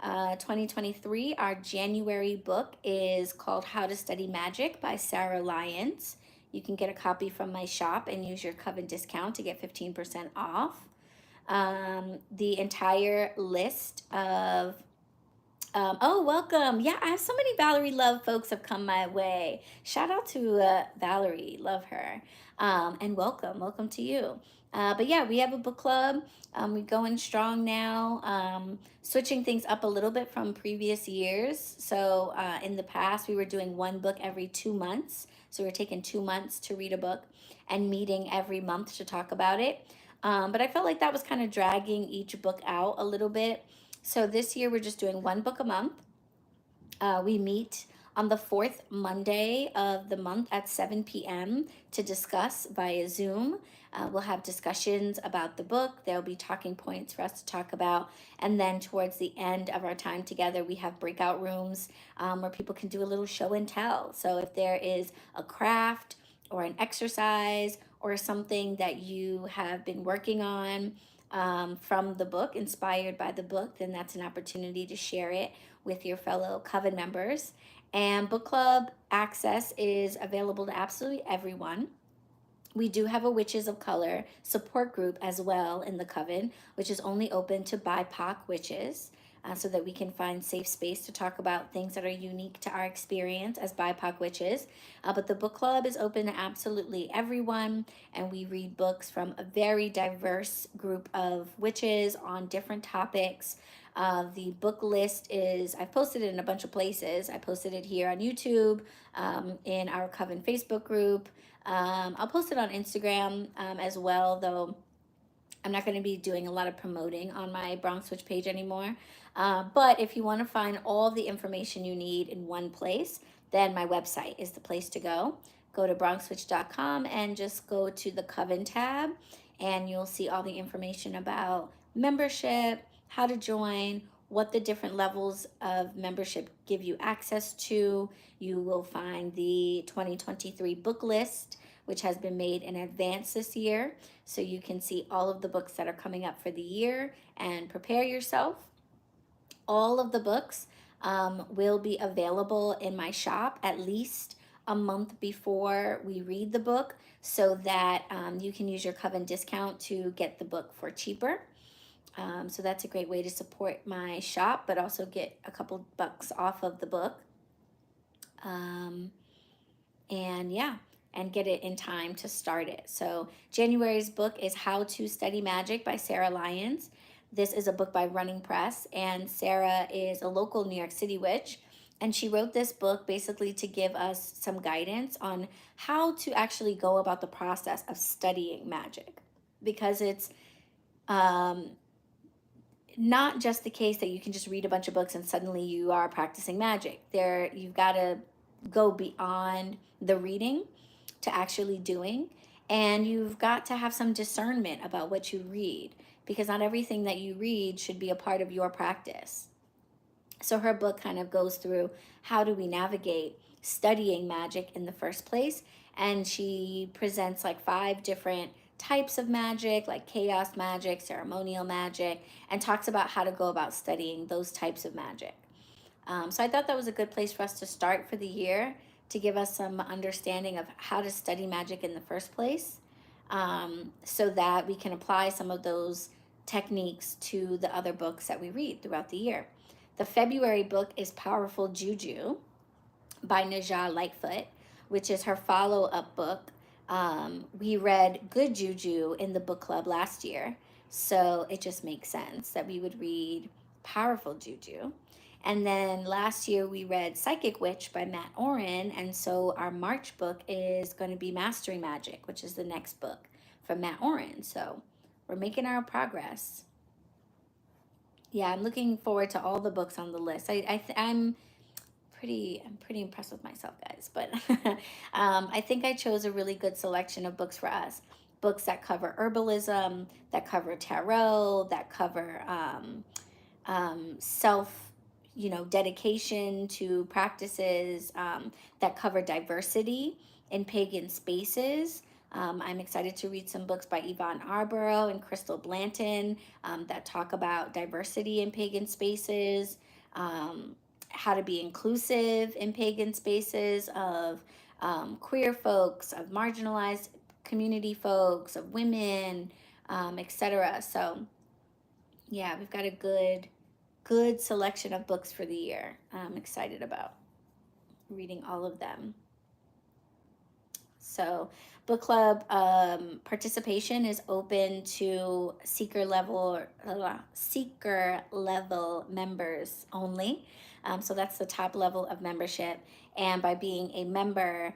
2023. Our January book is called How to Study Magic by Sarah Lyons. You can get a copy from my shop and use your Coven discount to get 15% off. The entire list of oh, welcome. Yeah, I have so many Valerie Love folks have come my way. Shout out to Valerie, love her. And welcome to you. But yeah, we have a book club. We're going strong now, switching things up a little bit from previous years. So in the past, we were doing one book every 2 months. So we're taking 2 months to read a book and meeting every month to talk about it. But I felt like that was kind of dragging each book out a little bit. So this year we're just doing one book a month. We meet on the fourth Monday of the month at 7 p.m. to discuss via Zoom. We'll have discussions about the book. There'll be talking points for us to talk about. And then towards the end of our time together, we have breakout rooms where people can do a little show and tell. So if there is a craft or an exercise or something that you have been working on, from the book, inspired by the book, then that's an opportunity to share it with your fellow Coven members. And book club access is available to absolutely everyone. We do have a Witches of Color support group as well in the Coven, which is only open to BIPOC witches, so that we can find safe space to talk about things that are unique to our experience as BIPOC witches. But the book club is open to absolutely everyone, and we read books from a very diverse group of witches on different topics. The book list is, I've posted it in a bunch of places. I posted it here on YouTube, in our Coven Facebook group. I'll post it on Instagram as well, though I'm not going to be doing a lot of promoting on my BronxWitch page anymore. But if you want to find all the information you need in one place, then my website is the place to go. Go to bronxwitch.com and just go to the Coven tab, and you'll see all the information about membership, how to join, what the different levels of membership give you access to. You will find the 2023 book list, which has been made in advance this year, so you can see all of the books that are coming up for the year and prepare yourself. All of the books will be available in my shop at least a month before we read the book, so that you can use your Coven discount to get the book for cheaper. So that's a great way to support my shop, but also get a couple bucks off of the book. And yeah, and get it in time to start it. So January's book is How to Study Magic by Sarah Lyons. This is a book by Running Press, and Sarah is a local New York City witch. And she wrote this book basically to give us some guidance on how to actually go about the process of studying magic. Because it's not just the case that you can just read a bunch of books and suddenly you are practicing magic. You've got to go beyond the reading to actually doing. And you've got to have some discernment about what you read, because not everything that you read should be a part of your practice. So her book kind of goes through how do we navigate studying magic in the first place. And she presents like 5 different types of magic, like chaos magic, ceremonial magic, and talks about how to go about studying those types of magic. So I thought that was a good place for us to start for the year, to give us some understanding of how to study magic in the first place, so that we can apply some of those techniques to the other books that we read throughout the year. The February book is Powerful Juju by Najah Lightfoot, which is her follow-up book. We read Good Juju in the book club last year, so it just makes sense that we would read Powerful Juju. And then last year we read Psychic Witch by Matt Oren, and so our March book is going to be Mastering Magic, which is the next book from Matt Oren. So we're making our progress. Yeah, I'm looking forward to all the books on the list. I'm pretty impressed with myself, guys. But I think I chose a really good selection of books for us. Books that cover herbalism, that cover tarot, that cover self, dedication to practices, that cover diversity in pagan spaces. I'm excited to read some books by Yvonne Arborough and Crystal Blanton that talk about diversity in pagan spaces, how to be inclusive in pagan spaces of queer folks, of marginalized community folks, of women, etc. So yeah, we've got a good selection of books for the year. I'm excited about reading all of them. So book club participation is open to seeker level members only. So that's the top level of membership. And by being a member,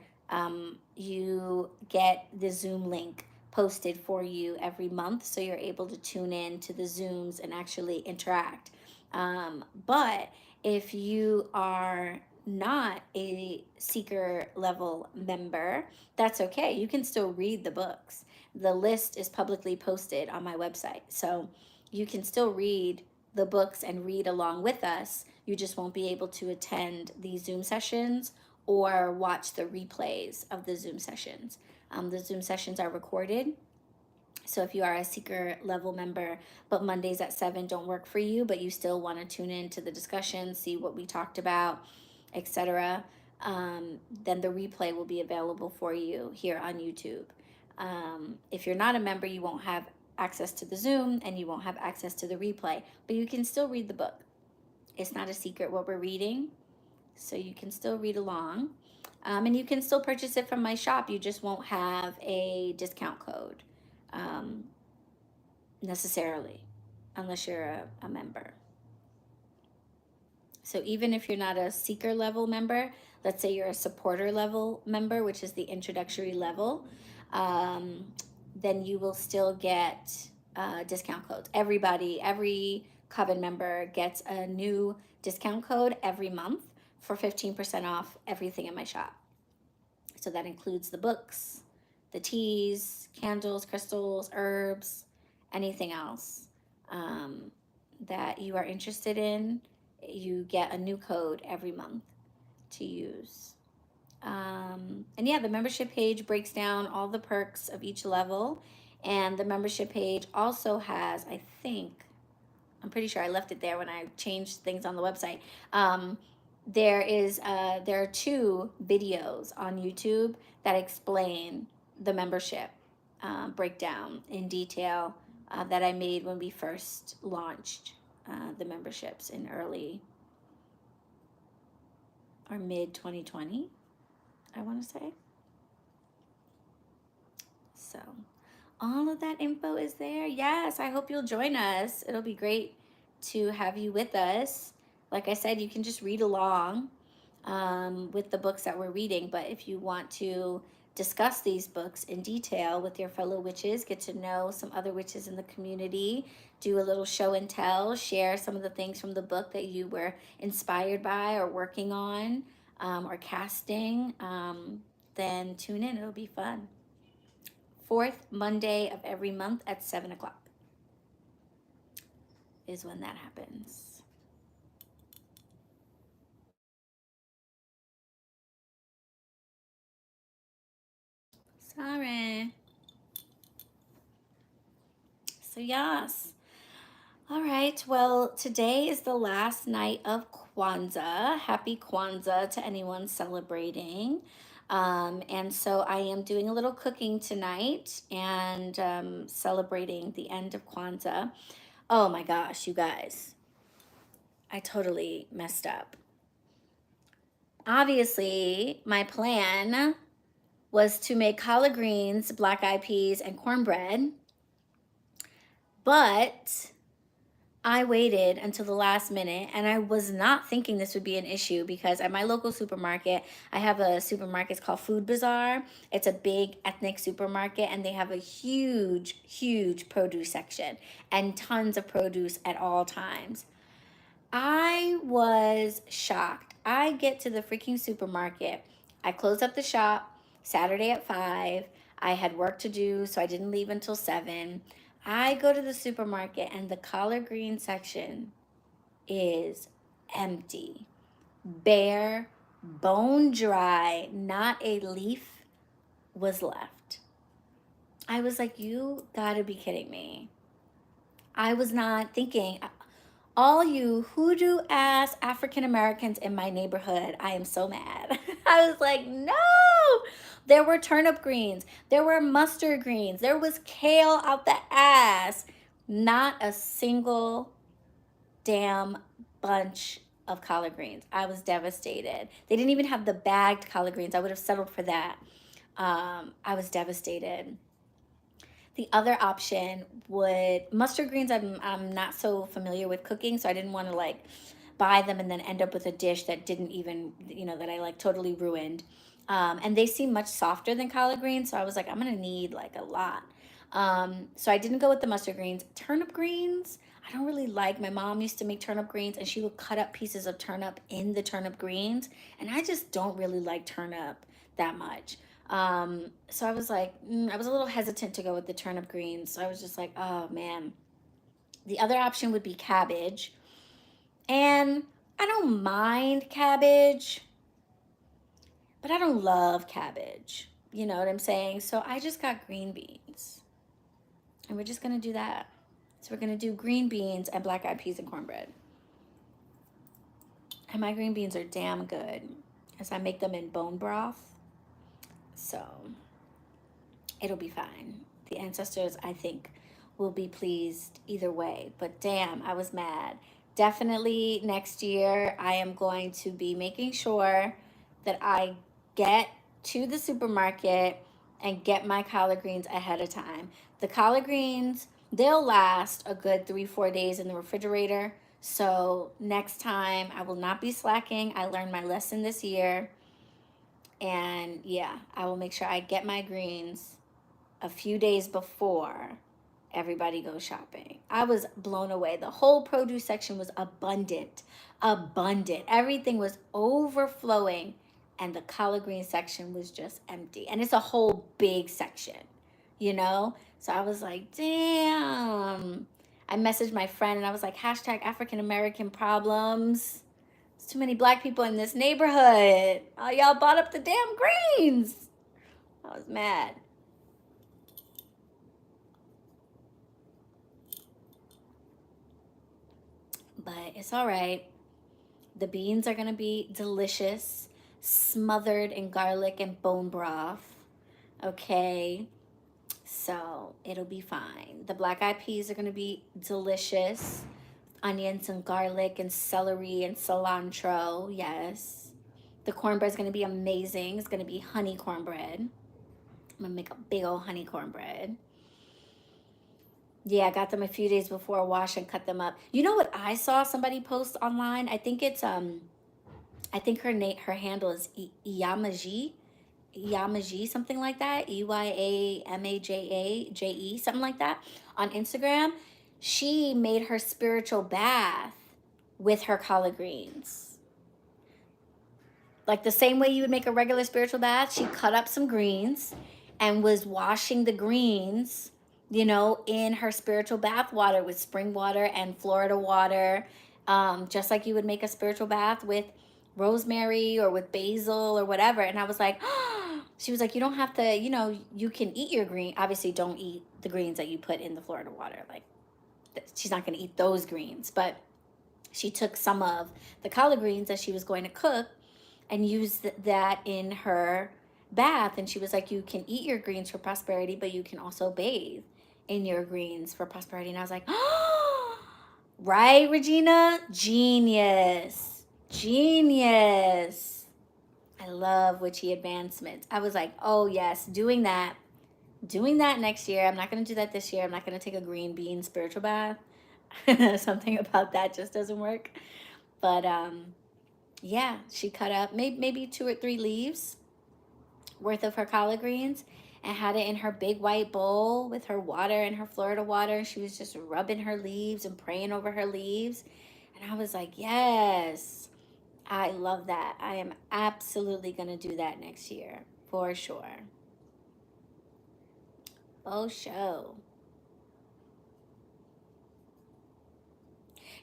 you get the Zoom link posted for you every month, so you're able to tune in to the Zooms and actually interact. But if you are not a seeker level member, that's okay. You can still read the books. The list is publicly posted on my website. So you can still read the books and read along with us. You just won't be able to attend the Zoom sessions or watch the replays of the Zoom sessions. The Zoom sessions are recorded. So if you are a seeker level member, but Mondays at 7 don't work for you, but you still want to tune in to the discussion, see what we talked about, etc., then the replay will be available for you here on YouTube. If you're not a member, you won't have access to the Zoom and you won't have access to the replay, but you can still read the book. It's not a secret what we're reading, so you can still read along. And you can still purchase it from my shop. You just won't have a discount code necessarily, unless you're a member. So even if you're not a seeker level member, let's say you're a supporter level member, which is the introductory level, then you will still get discount codes. Every Coven member gets a new discount code every month for 15% off everything in my shop. So that includes the books, the teas, candles, crystals, herbs, anything else that you are interested in. You get a new code every month to use. And yeah, the membership page breaks down all the perks of each level. And the membership page also has, I'm pretty sure I left it there when I changed things on the website. There are 2 videos on YouTube that explain the membership breakdown in detail that I made when we first launched the memberships in early or mid 2020, I want to say. So all of that info is there. Yes, I hope you'll join us. It'll be great to have you with us. Like I said, you can just read along with the books that we're reading, but if you want to discuss these books in detail with your fellow witches, get to know some other witches in the community, do a little show and tell, share some of the things from the book that you were inspired by or working on or casting, then tune in. It'll be fun. 4th Monday of every month at 7 o'clock is when that happens. Sorry. So yes. All right. Well, today is the last night of Kwanzaa. Happy Kwanzaa to anyone celebrating. And so I am doing a little cooking tonight and celebrating the end of Kwanzaa. Oh my gosh, you guys. I totally messed up. obviously my plan was to make collard greens, black eyed peas, and cornbread. But I waited until the last minute, and I was not thinking this would be an issue because at my local supermarket, I have a supermarket, it's called Food Bazaar. It's a big ethnic supermarket, and they have a huge, huge produce section and tons of produce at all times. I was shocked. I get to the freaking supermarket. I closed up the shop Saturday at 5. I had work to do, so I didn't leave until 7. I go to the supermarket and the collard green section is empty, bare, bone dry, not a leaf was left. I was like, you gotta be kidding me. I was not thinking, all you hoodoo ass African Americans in my neighborhood, I am so mad. I was like, no. There were turnip greens. There were mustard greens. There was kale out the ass. Not a single damn bunch of collard greens. I was devastated. They didn't even have the bagged collard greens. I would have settled for that. I was devastated. The other option would, mustard greens, I'm not so familiar with cooking, so I didn't want to like buy them and then end up with a dish that didn't even, that I like totally ruined. And they seem much softer than collard greens, so I was like, I'm going to need like a lot. So I didn't go with the mustard greens. Turnip greens, I don't really like. My mom used to make turnip greens, and she would cut up pieces of turnip in the turnip greens, and I just don't really like turnip that much. So I was like, I was a little hesitant to go with the turnip greens. So I was just like, oh man. The other option would be cabbage. And I don't mind cabbage, but I don't love cabbage. You know what I'm saying? So I just got green beans. And we're just going to do that. So we're going to do green beans and black eyed peas and cornbread. And my green beans are damn good as I make them in bone broth. So it'll be fine. The ancestors, I think, will be pleased either way. But damn, I was mad. Definitely next year, I am going to be making sure that I get to the supermarket and get my collard greens ahead of time. The collard greens, they'll last a good 3-4 days in the refrigerator. So next time, I will not be slacking. I learned my lesson this year. And yeah, I will make sure I get my greens a few days before everybody goes shopping. I was blown away. The whole produce section was abundant. Everything was overflowing, and the collard green section was just empty. And it's a whole big section, So I was like, damn. I messaged my friend and I was like, hashtag African American problems. Too many black people in this neighborhood. Oh, y'all bought up the damn greens. I was mad. But it's all right. The beans are going to be delicious, smothered in garlic and bone broth. Okay. So it'll be fine. The black eyed peas are going to be delicious. Onions and garlic and celery and cilantro. Yes. The cornbread is going to be amazing. It's going to be honey cornbread. I'm going to make a big old honey cornbread. Yeah, I got them a few days before I wash and cut them up. You know what I saw somebody post online? I think it's I think her handle is Yamaji, something like that. EYAMAJAJE, something like that, on Instagram. She made her spiritual bath with her collard greens. Like the same way you would make a regular spiritual bath, she cut up some greens and was washing the greens, in her spiritual bath water with spring water and Florida water, just like you would make a spiritual bath with rosemary or with basil or whatever. And I was like, she was like, you don't have to, you can eat your green. Obviously, don't eat the greens that you put in the Florida water. Like, she's not going to eat those greens. But she took some of the collard greens that she was going to cook and used that in her bath. And she was like, you can eat your greens for prosperity, but you can also bathe in your greens for prosperity. And I was like, oh, right, Regina? Genius. I love witchy advancements. I was like, oh yes, doing that next year. I'm not going to do that this year. I'm not going to take a green bean spiritual bath. Something about that just doesn't work. But yeah, she cut up maybe 2 or 3 leaves worth of her collard greens and had it in her big white bowl with her water and her Florida water. She was just rubbing her leaves and praying over her leaves. And I was like, yes, I love that. I am absolutely going to do that next year for sure. Oh, show.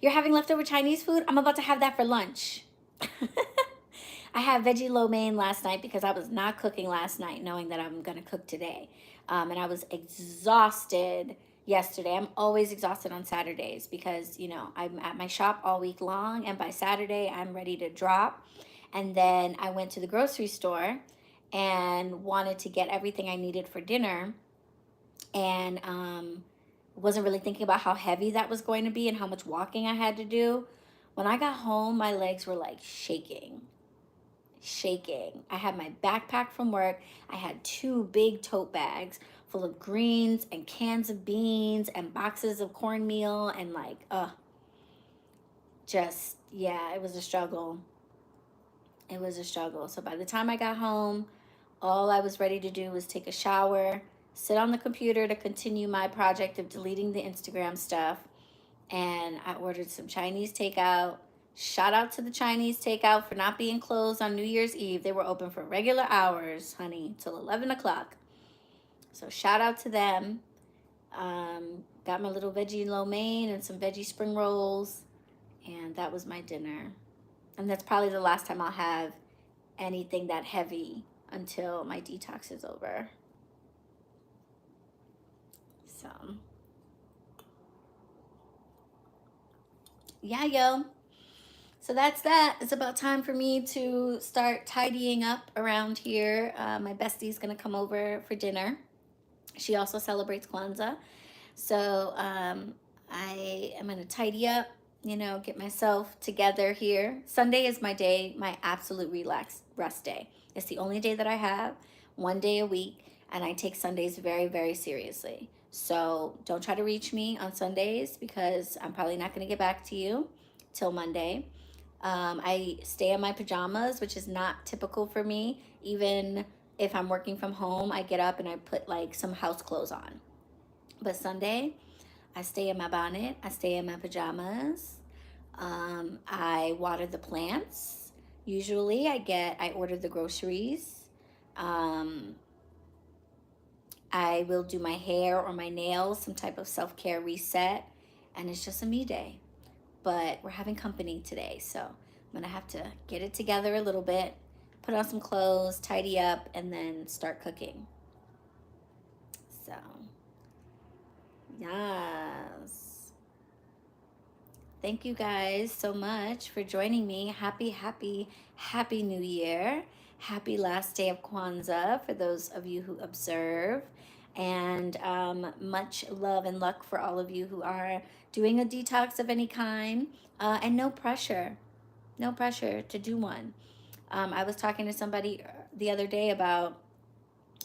You're having leftover Chinese food? I'm about to have that for lunch. I had veggie lo mein last night because I was not cooking last night, knowing that I'm going to cook today. And I was exhausted yesterday. I'm always exhausted on Saturdays because, you know, I'm at my shop all week long. And by Saturday, I'm ready to drop. And then I went to the grocery store and wanted to get everything I needed for dinner. And wasn't really thinking about how heavy that was going to be and how much walking I had to do. When I got home, my legs were like shaking. I had my backpack from work. I had 2 big tote bags full of greens and cans of beans and boxes of cornmeal and like, just, yeah, it was a struggle. It was a struggle. So by the time I got home, all I was ready to do was take a shower, sit on the computer to continue my project of deleting the Instagram stuff. And I ordered some Chinese takeout. Shout out to the Chinese takeout for not being closed on New Year's Eve. They were open for regular hours, honey, till 11 o'clock. So shout out to them. Got my little veggie lo mein and some veggie spring rolls. And that was my dinner. And that's probably the last time I'll have anything that heavy until my detox is over. So, yeah, yo. So that's that. It's about time for me to start tidying up around here. My bestie's gonna come over for dinner. She also celebrates Kwanzaa. So I am gonna tidy up, you know, get myself together here. Sunday is my day, my absolute rest day. It's the only day that I have, 1 day a week, and I take Sundays very, very seriously. So don't try to reach me on Sundays because I'm probably not gonna get back to you till Monday. I stay in my pajamas, which is not typical for me. Even if I'm working from home, I get up and I put like some house clothes on. But Sunday, I stay in my bonnet. I stay in my pajamas. I water the plants. Usually I order the groceries. I will do my hair or my nails, some type of self-care reset. And it's just a me day. But we're having company today, so I'm gonna have to get it together a little bit, put on some clothes, tidy up, and then start cooking. So, yes. Thank you guys so much for joining me. Happy, happy, happy New Year. Happy last day of Kwanzaa for those of you who observe. And much love and luck for all of you who are doing a detox of any kind, and no pressure to do one. I was talking to somebody the other day about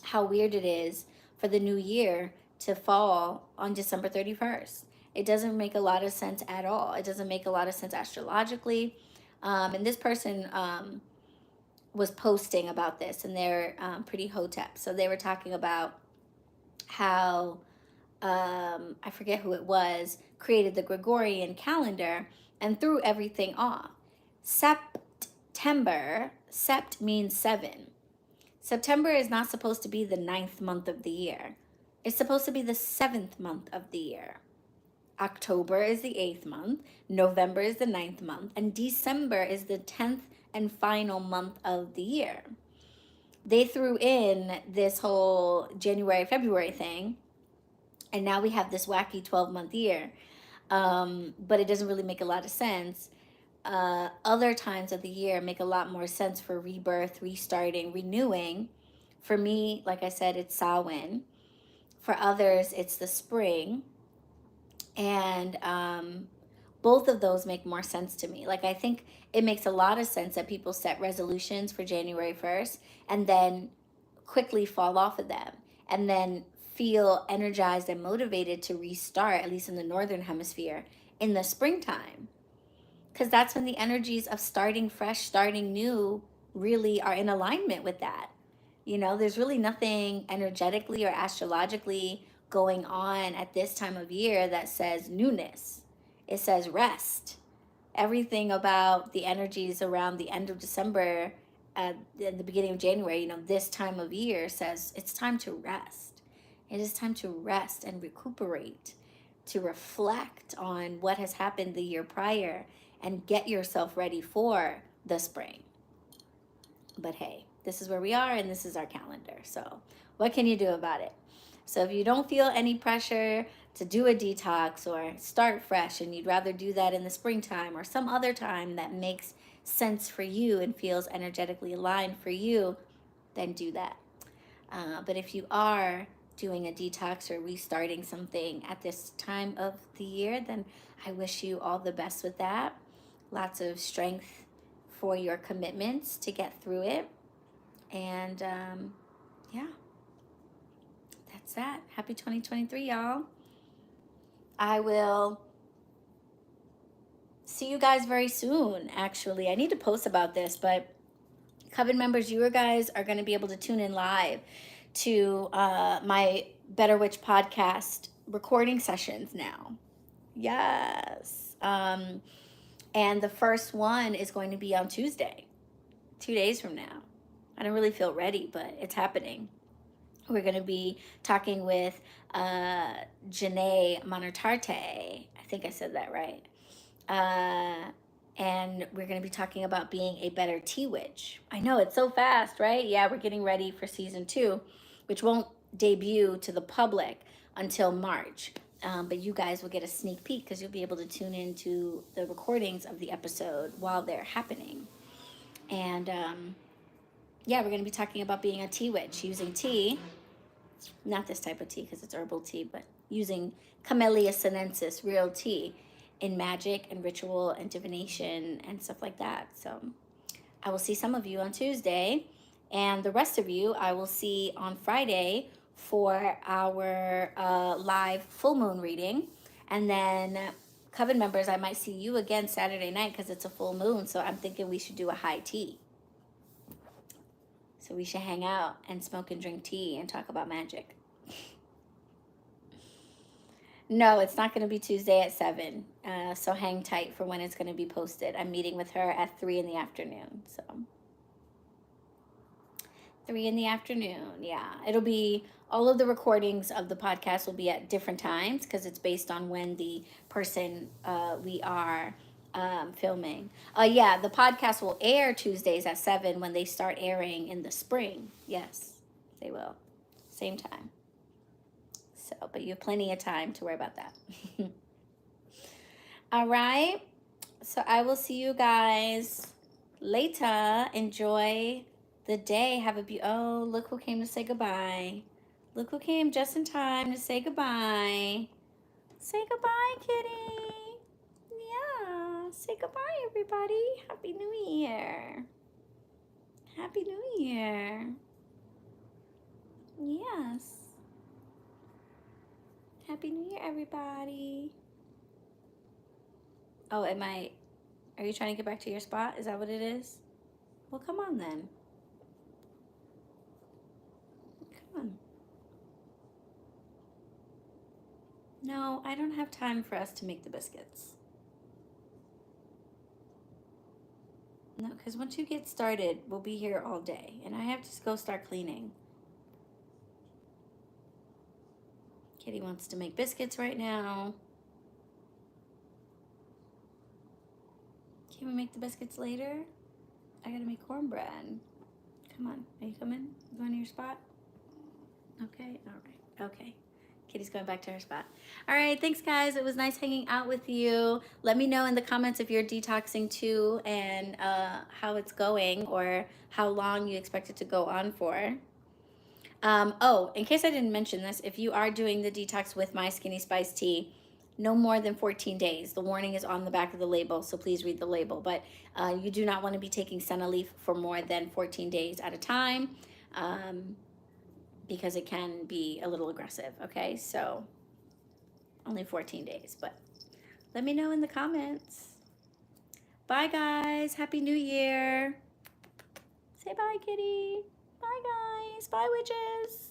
how weird it is for the new year to fall on December 31st. It doesn't make a lot of sense at all. It doesn't make a lot of sense astrologically. And this person was posting about this, and they're pretty hotep. So they were talking about how I forget who it was, created the Gregorian calendar and threw everything off. September, sept means 7. September is not supposed to be the 9th month of the year. It's supposed to be the 7th month of the year. October is the 8th month, November is the 9th month, and December is the 10th and final month of the year. They threw in this whole January, February thing, and now we have this wacky 12-month year. But it doesn't really make a lot of sense. Other times of the year make a lot more sense for rebirth, restarting, renewing. For me, like I said, it's Samhain. For others, it's the spring. And both of those make more sense to me. Like, I think it makes a lot of sense that people set resolutions for January 1st and then quickly fall off of them and then feel energized and motivated to restart, at least in the northern hemisphere, in the springtime. Because that's when the energies of starting fresh, starting new really are in alignment with that. You know, there's really nothing energetically or astrologically going on at this time of year that says newness. It says rest. Everything about the energies around the end of December, at the beginning of January, you know, this time of year says it's time to rest. It is time to rest and recuperate, to reflect on what has happened the year prior and get yourself ready for the spring. But hey, this is where we are and this is our calendar. So what can you do about it? So if you don't feel any pressure to do a detox or start fresh and you'd rather do that in the springtime or some other time that makes sense for you and feels energetically aligned for you, then do that. But if you are doing a detox or restarting something at this time of the year, then I wish you all the best with that. Lots of strength for your commitments to get through it. And yeah, that's that. Happy 2023, y'all. I will see you guys very soon, actually. I need to post about this, but Coven members, you guys are going to be able to tune in live to my BetterWitch podcast recording sessions now. Yes. And the first one is going to be on Tuesday, 2 days from now. I don't really feel ready, but it's happening. We're going to be talking with Janae Monartarte. I think I said that right. And we're going to be talking about being a better tea witch. I know, it's so fast, right? Yeah, we're getting ready for season 2, which won't debut to the public until March. But you guys will get a sneak peek because you'll be able to tune into the recordings of the episode while they're happening. And yeah, we're going to be talking about being a tea witch, using tea, not this type of tea because it's herbal tea, but using Camellia sinensis, real tea, in magic and ritual and divination and stuff like that. So I will see some of you on Tuesday, and the rest of you I will see on Friday for our live full moon reading. And then Coven members, I might see you again Saturday night because it's a full moon. So I'm thinking we should do a high tea. So we should hang out and smoke and drink tea and talk about magic. No, it's not going to be Tuesday at 7. So hang tight for when it's going to be posted. I'm meeting with her at 3 in the afternoon. So 3 in the afternoon. Yeah, it'll be all of the recordings of the podcast will be at different times because it's based on when the person we are filming. Yeah, the podcast will air Tuesdays at 7 when they start airing in the spring. Yes, they will. Same time. So, but you have plenty of time to worry about that. All right. So I will see you guys later. Enjoy the day. Have a oh, look who came to say goodbye. Look who came just in time to say goodbye. Say goodbye, kitty. Yeah. Say goodbye, everybody. Happy New Year. Happy New Year. Yes. Happy New Year, everybody. Oh, are you trying to get back to your spot? Is that what it is? Well, come on then. Come on. No, I don't have time for us to make the biscuits. No, because once you get started, we'll be here all day. And I have to go start cleaning. Kitty wants to make biscuits right now. Can we make the biscuits later? I gotta make cornbread. Come on, are you coming? You going to your spot? Okay, all right, okay. Kitty's going back to her spot. All right, thanks guys. It was nice hanging out with you. Let me know in the comments if you're detoxing too and how it's going or how long you expect it to go on for. Oh, in case I didn't mention this, if you are doing the detox with my Skinny Spice tea, no more than 14 days. The warning is on the back of the label, so please read the label. But you do not want to be taking senna leaf for more than 14 days at a time, because it can be a little aggressive, okay? So only 14 days, but let me know in the comments. Bye, guys. Happy New Year. Say bye, kitty. Bye, guys. Bye, witches.